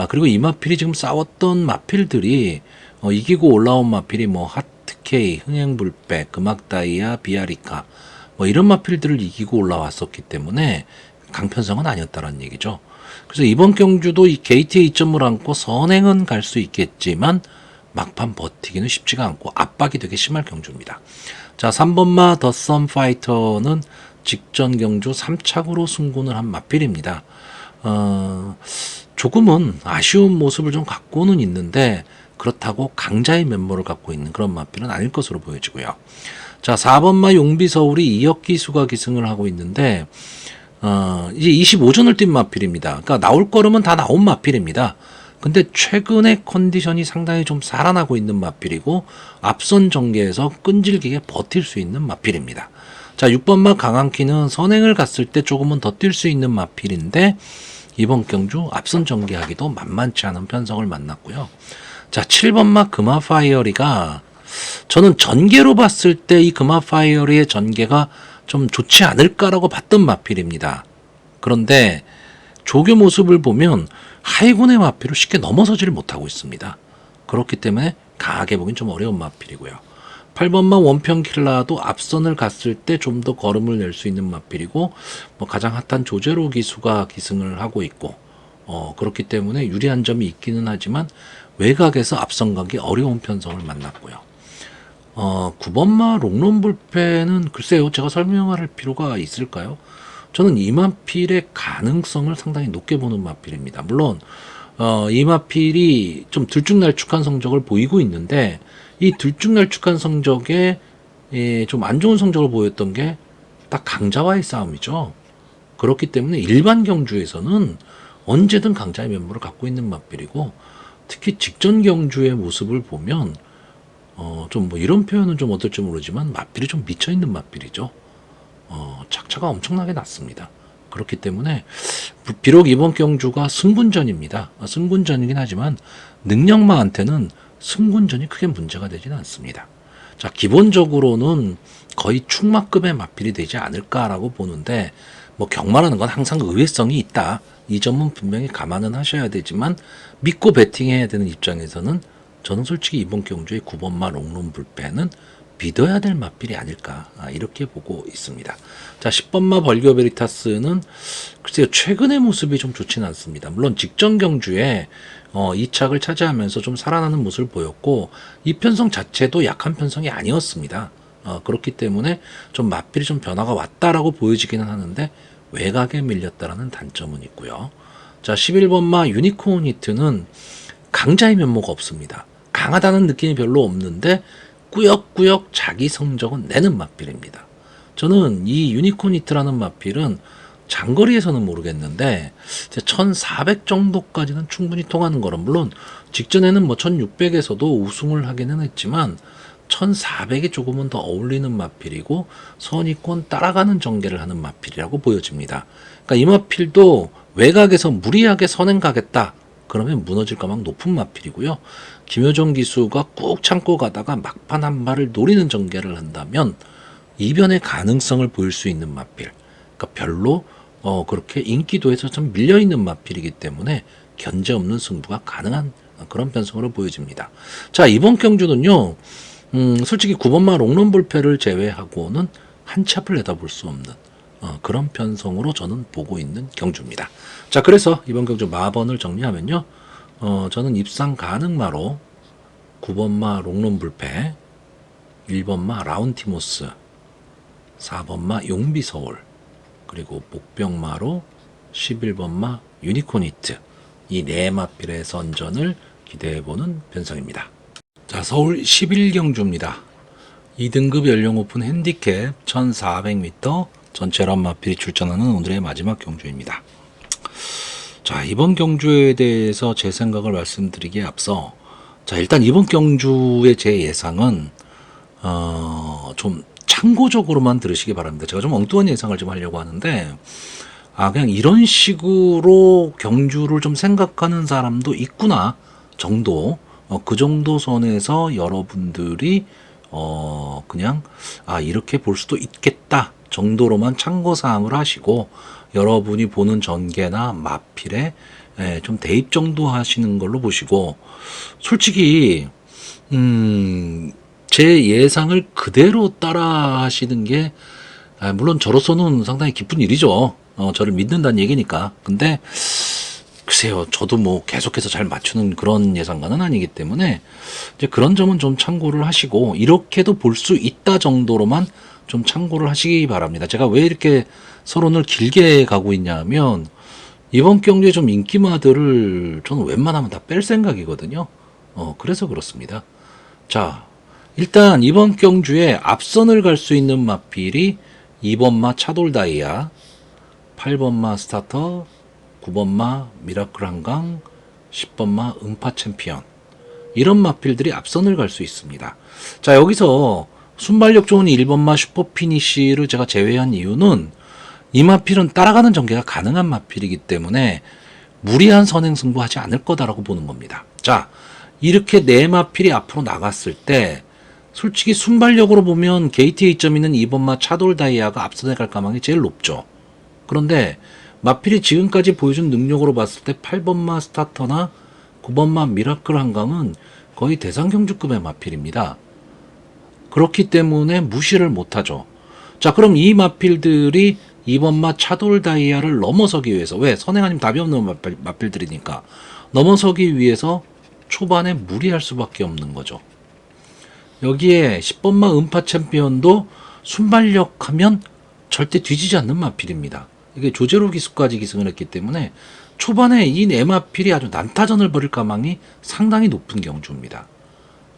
그리고 이 마필이 지금 싸웠던 마필들이 이기고 올라온 마필이 뭐 하트케이, 흥행불백, 금악다이아, 비아리카 뭐 이런 마필들을 이기고 올라왔었기 때문에 강편성은 아니었다는 얘기죠. 그래서 이번 경주도 이 게이트에 2점을 안고 선행은 갈 수 있겠지만 막판 버티기는 쉽지가 않고 압박이 되게 심할 경주입니다. 자, 3번마 더 썬파이터는 직전 경주 3착으로 승군을 한 마필입니다. 조금은 아쉬운 모습을 좀 갖고는 있는데 그렇다고 강자의 면모를 갖고 있는 그런 마필은 아닐 것으로 보여지고요. 자, 4번마 용비서울이 이혁기수가 기승을 하고 있는데 이제 25전을 뛴 마필입니다. 그러니까 나올 거름은 다 나온 마필입니다. 근데 최근에 컨디션이 상당히 좀 살아나고 있는 마필이고 앞선 전개에서 끈질기게 버틸 수 있는 마필입니다. 자, 6번마 강한키는 선행을 갔을 때 조금은 더 뛸 수 있는 마필인데 이번 경주 앞선 전개하기도 만만치 않은 편성을 만났고요. 자, 7번마 금화파이어리가 저는 전개로 봤을 때 이 금화파이어리의 전개가 좀 좋지 않을까라고 봤던 마필입니다. 그런데 조교 모습을 보면 하이군의 마필을 쉽게 넘어서지를 못하고 있습니다. 그렇기 때문에 강하게 보긴 좀 어려운 마필이고요. 8번마 원평킬라도 앞선을 갔을 때 좀 더 걸음을 낼 수 있는 마필이고 뭐 가장 핫한 조제로 기수가 기승을 하고 있고 그렇기 때문에 유리한 점이 있기는 하지만 외곽에서 앞선 가기 어려운 편성을 만났고요. 9번마 롱런 불펜은 글쎄요, 제가 설명할 필요가 있을까요? 저는 이 마필의 가능성을 상당히 높게 보는 마필입니다. 물론 이 마필이 좀 들쭉날쭉한 성적을 보이고 있는데 이 들쭉날쭉한 성적에 좀 안 좋은 성적을 보였던 게 딱 강자와의 싸움이죠. 그렇기 때문에 일반 경주에서는 언제든 강자의 면모를 갖고 있는 마필이고 특히 직전 경주의 모습을 보면 좀 뭐 이런 표현은 좀 어떨지 모르지만 마필이 좀 미쳐있는 마필이죠. 착차가 엄청나게 낮습니다. 그렇기 때문에 비록 이번 경주가 승군전입니다. 승군전이긴 하지만 능력마한테는 승군전이 크게 문제가 되지는 않습니다. 자, 기본적으로는 거의 충마급의 마필이 되지 않을까라고 보는데 뭐 경마라는 건 항상 의외성이 있다. 이 점은 분명히 감안은 하셔야 되지만 믿고 베팅해야 되는 입장에서는 저는 솔직히 이번 경주의 9번마 롱런 불펜은 믿어야 될 마필이 아닐까 이렇게 보고 있습니다. 자, 10번마 벌교 베리타스는 글쎄요, 최근의 모습이 좀 좋지는 않습니다. 물론 직전 경주에 2착을 차지하면서 좀 살아나는 모습을 보였고 이 편성 자체도 약한 편성이 아니었습니다. 그렇기 때문에 좀 마필이 좀 변화가 왔다라고 보여지기는 하는데 외곽에 밀렸다라는 단점은 있고요. 자, 11번마 유니콘 히트는 강자의 면모가 없습니다. 강하다는 느낌이 별로 없는데 꾸역꾸역 자기 성적은 내는 마필입니다. 저는 이 유니콘 히트라는 마필은 장거리에서는 모르겠는데 1400 정도까지는 충분히 통하는 거라, 물론 직전에는 뭐 1600에서도 우승을 하기는 했지만 1400이 조금은 더 어울리는 마필이고 선입권 따라가는 전개를 하는 마필이라고 보여집니다. 그러니까 이 마필도 외곽에서 무리하게 선행 가겠다 그러면 무너질 가망 높은 마필이고요. 김효정 기수가 꾹 참고 가다가 막판 한 발을 노리는 전개를 한다면 이변의 가능성을 보일 수 있는 마필. 그러니까 별로 그렇게 인기도에서 좀 밀려있는 마필이기 때문에 견제 없는 승부가 가능한 그런 편성으로 보여집니다. 자, 이번 경주는요. 솔직히 9번마 롱런 불패를 제외하고는 한 치 앞을 내다볼 수 없는 그런 편성으로 저는 보고 있는 경주입니다. 자, 그래서 이번 경주 마번을 정리하면요. 저는 입상 가능마로 9번마 롱런 불패, 1번마 라운티모스, 4번마 용비서울, 그리고 목병마로 11번마 유니콘히트, 이 네 마필의 선전을 기대해보는 편성입니다. 자, 서울 11경주입니다. 2등급 연령 오픈 핸디캡 1400m 전체란 마필이 출전하는 오늘의 마지막 경주입니다. 자, 이번 경주에 대해서 제 생각을 말씀드리기에 앞서, 자, 일단 이번 경주의 제 예상은 좀 참고적으로만 들으시기 바랍니다. 제가 좀 엉뚱한 예상을 좀 하려고 하는데 그냥 이런 식으로 경주를 좀 생각하는 사람도 있구나 정도, 그 정도 선에서 여러분들이 그냥 이렇게 볼 수도 있겠다 정도로만 참고사항을 하시고 여러분이 보는 전개나 마필에 좀 대입 정도 하시는 걸로 보시고, 솔직히 제 예상을 그대로 따라 하시는 게 물론 저로서는 상당히 기쁜 일이죠. 저를 믿는다는 얘기니까. 근데 글쎄요, 저도 뭐 계속해서 잘 맞추는 그런 예상가는 아니기 때문에 이제 그런 점은 좀 참고를 하시고 이렇게도 볼 수 있다 정도로만 좀 참고를 하시기 바랍니다. 제가 왜 이렇게 서론을 길게 가고 있냐면 이번 경주에 좀 인기마들을 저는 웬만하면 다 뺄 생각이거든요. 그래서 그렇습니다. 자, 일단 이번 경주에 앞선을 갈 수 있는 마필이 2번마 차돌다이아, 8번마 스타터, 9번마 미라클 한강, 10번마 음파 챔피언, 이런 마필들이 앞선을 갈 수 있습니다. 자, 여기서 순발력 좋은 1번마 슈퍼피니쉬를 제가 제외한 이유는 이 마필은 따라가는 전개가 가능한 마필이기 때문에 무리한 선행 승부하지 않을 거다라고 보는 겁니다. 자, 이렇게 네 마필이 앞으로 나갔을 때 솔직히 순발력으로 보면 게이트 A점 있는 2번마 차돌다이아가 앞선에 갈 가망이 제일 높죠. 그런데 마필이 지금까지 보여준 능력으로 봤을 때 8번마 스타터나 9번마 미라클 한강은 거의 대상경주급의 마필입니다. 그렇기 때문에 무시를 못하죠. 자, 그럼 이 마필들이 이번 마 차돌 다이아를 넘어서기 위해서, 왜? 선행 아니면 답이 없는 마필들이니까 넘어서기 위해서 초반에 무리할 수밖에 없는 거죠. 여기에 10번마 음파 챔피언도 순발력 하면 절대 뒤지지 않는 마필입니다. 이게 조제로 기수까지 기승을 했기 때문에 초반에 이 네 마필이 아주 난타전을 벌일 가망이 상당히 높은 경주입니다.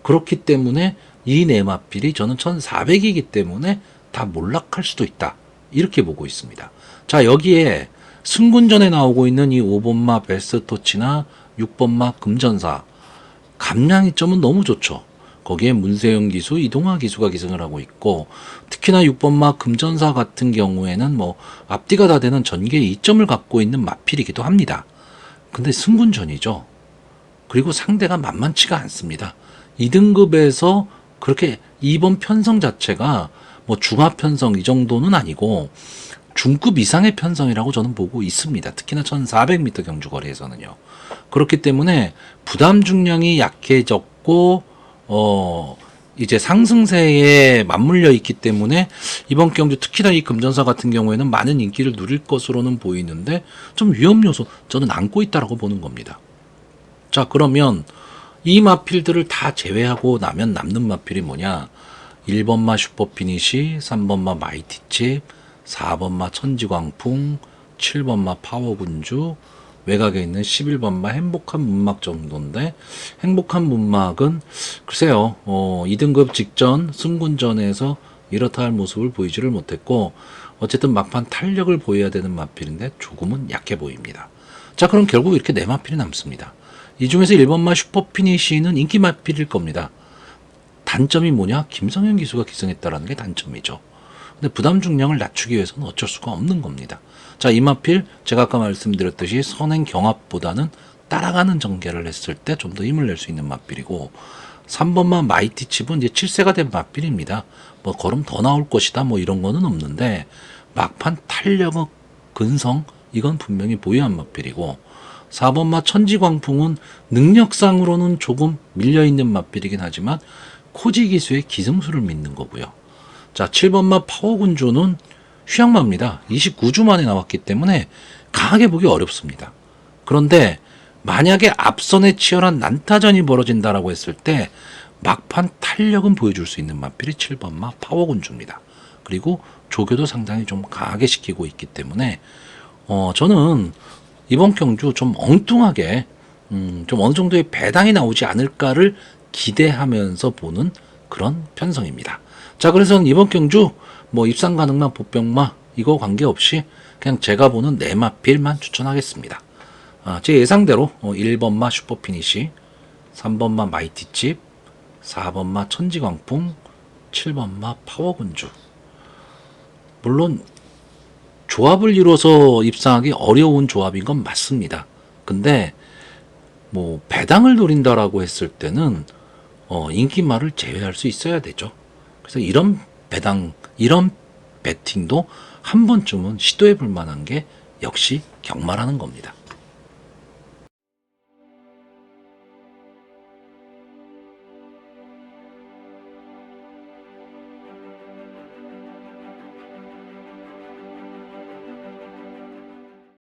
그렇기 때문에 이 네 마필이 저는 1400이기 때문에 다 몰락할 수도 있다. 이렇게 보고 있습니다. 자, 여기에 승군전에 나오고 있는 이 5번마 베스토치나 6번마 금전사 감량이점은 너무 좋죠. 거기에 문세영 기수, 이동화 기수가 기승을 하고 있고, 특히나 6번마 금전사 같은 경우에는 뭐 앞뒤가 다 되는 전개 2점을 갖고 있는 마필이기도 합니다. 근데 승군전이죠. 그리고 상대가 만만치가 않습니다. 2등급에서 그렇게 2번 편성 자체가 뭐 중하 편성 이 정도는 아니고 중급 이상의 편성이라고 저는 보고 있습니다. 특히나 1400m 경주거리에서는요. 그렇기 때문에 부담 중량이 약해졌고 이제 상승세에 맞물려 있기 때문에 이번 경주 특히나 이 금전사 같은 경우에는 많은 인기를 누릴 것으로는 보이는데 좀 위험 요소 저는 안고 있다라고 보는 겁니다. 자, 그러면 이 마필들을 다 제외하고 나면 남는 마필이 뭐냐? 1번마 슈퍼피니시, 3번마 마이티칩, 4번마 천지광풍, 7번마 파워군주, 외곽에 있는 11번마 행복한 문막 정도인데, 행복한 문막은 글쎄요, 2등급 직전 승군전에서 이렇다 할 모습을 보이지를 못했고, 어쨌든 막판 탄력을 보여야 되는 마필인데 조금은 약해 보입니다. 자, 그럼 결국 이렇게 네 마필이 남습니다. 이 중에서 1번마 슈퍼피니시는 인기 마필일 겁니다. 단점이 뭐냐? 김성현 기수가 기승했다라는 게 단점이죠. 근데 부담 중량을 낮추기 위해서는 어쩔 수가 없는 겁니다. 자, 이 마필 제가 아까 말씀드렸듯이 선행 경합보다는 따라가는 전개를 했을 때 좀 더 힘을 낼 수 있는 마필이고, 3번만 마이티 칩은 이제 7세가 된 마필입니다. 뭐 걸음 더 나올 것이다 뭐 이런 거는 없는데 막판 탄력의 근성 이건 분명히 보유한 마필이고, 4번마 천지광풍은 능력상으로는 조금 밀려있는 마필이긴 하지만 코지 기수의 기승수를 믿는 거고요. 자, 7번마 파워군주는 휴양마입니다. 29주 만에 나왔기 때문에 강하게 보기 어렵습니다. 그런데 만약에 앞선에 치열한 난타전이 벌어진다라고 했을 때 막판 탄력은 보여줄 수 있는 마필이 7번마 파워군주입니다. 그리고 조교도 상당히 좀 강하게 시키고 있기 때문에 저는 이번 경주 좀 엉뚱하게 좀 어느 정도의 배당이 나오지 않을까를 기대하면서 보는 그런 편성입니다. 자, 그래서 이번 경주 뭐 입상 가능만 보병마 이거 관계없이 그냥 제가 보는 네 마필만 추천하겠습니다. 제 예상대로 1번마 슈퍼피니시, 3번마 마이티칩, 4번마 천지광풍, 7번마 파워군주. 물론 조합을 이뤄서 입상하기 어려운 조합인 건 맞습니다. 근데 뭐 배당을 노린다라고 했을 때는 인기말을 제외할 수 있어야 되죠. 그래서 이런 배당, 이런 배팅도 한 번쯤은 시도해 볼 만한 게 역시 경마라는 겁니다.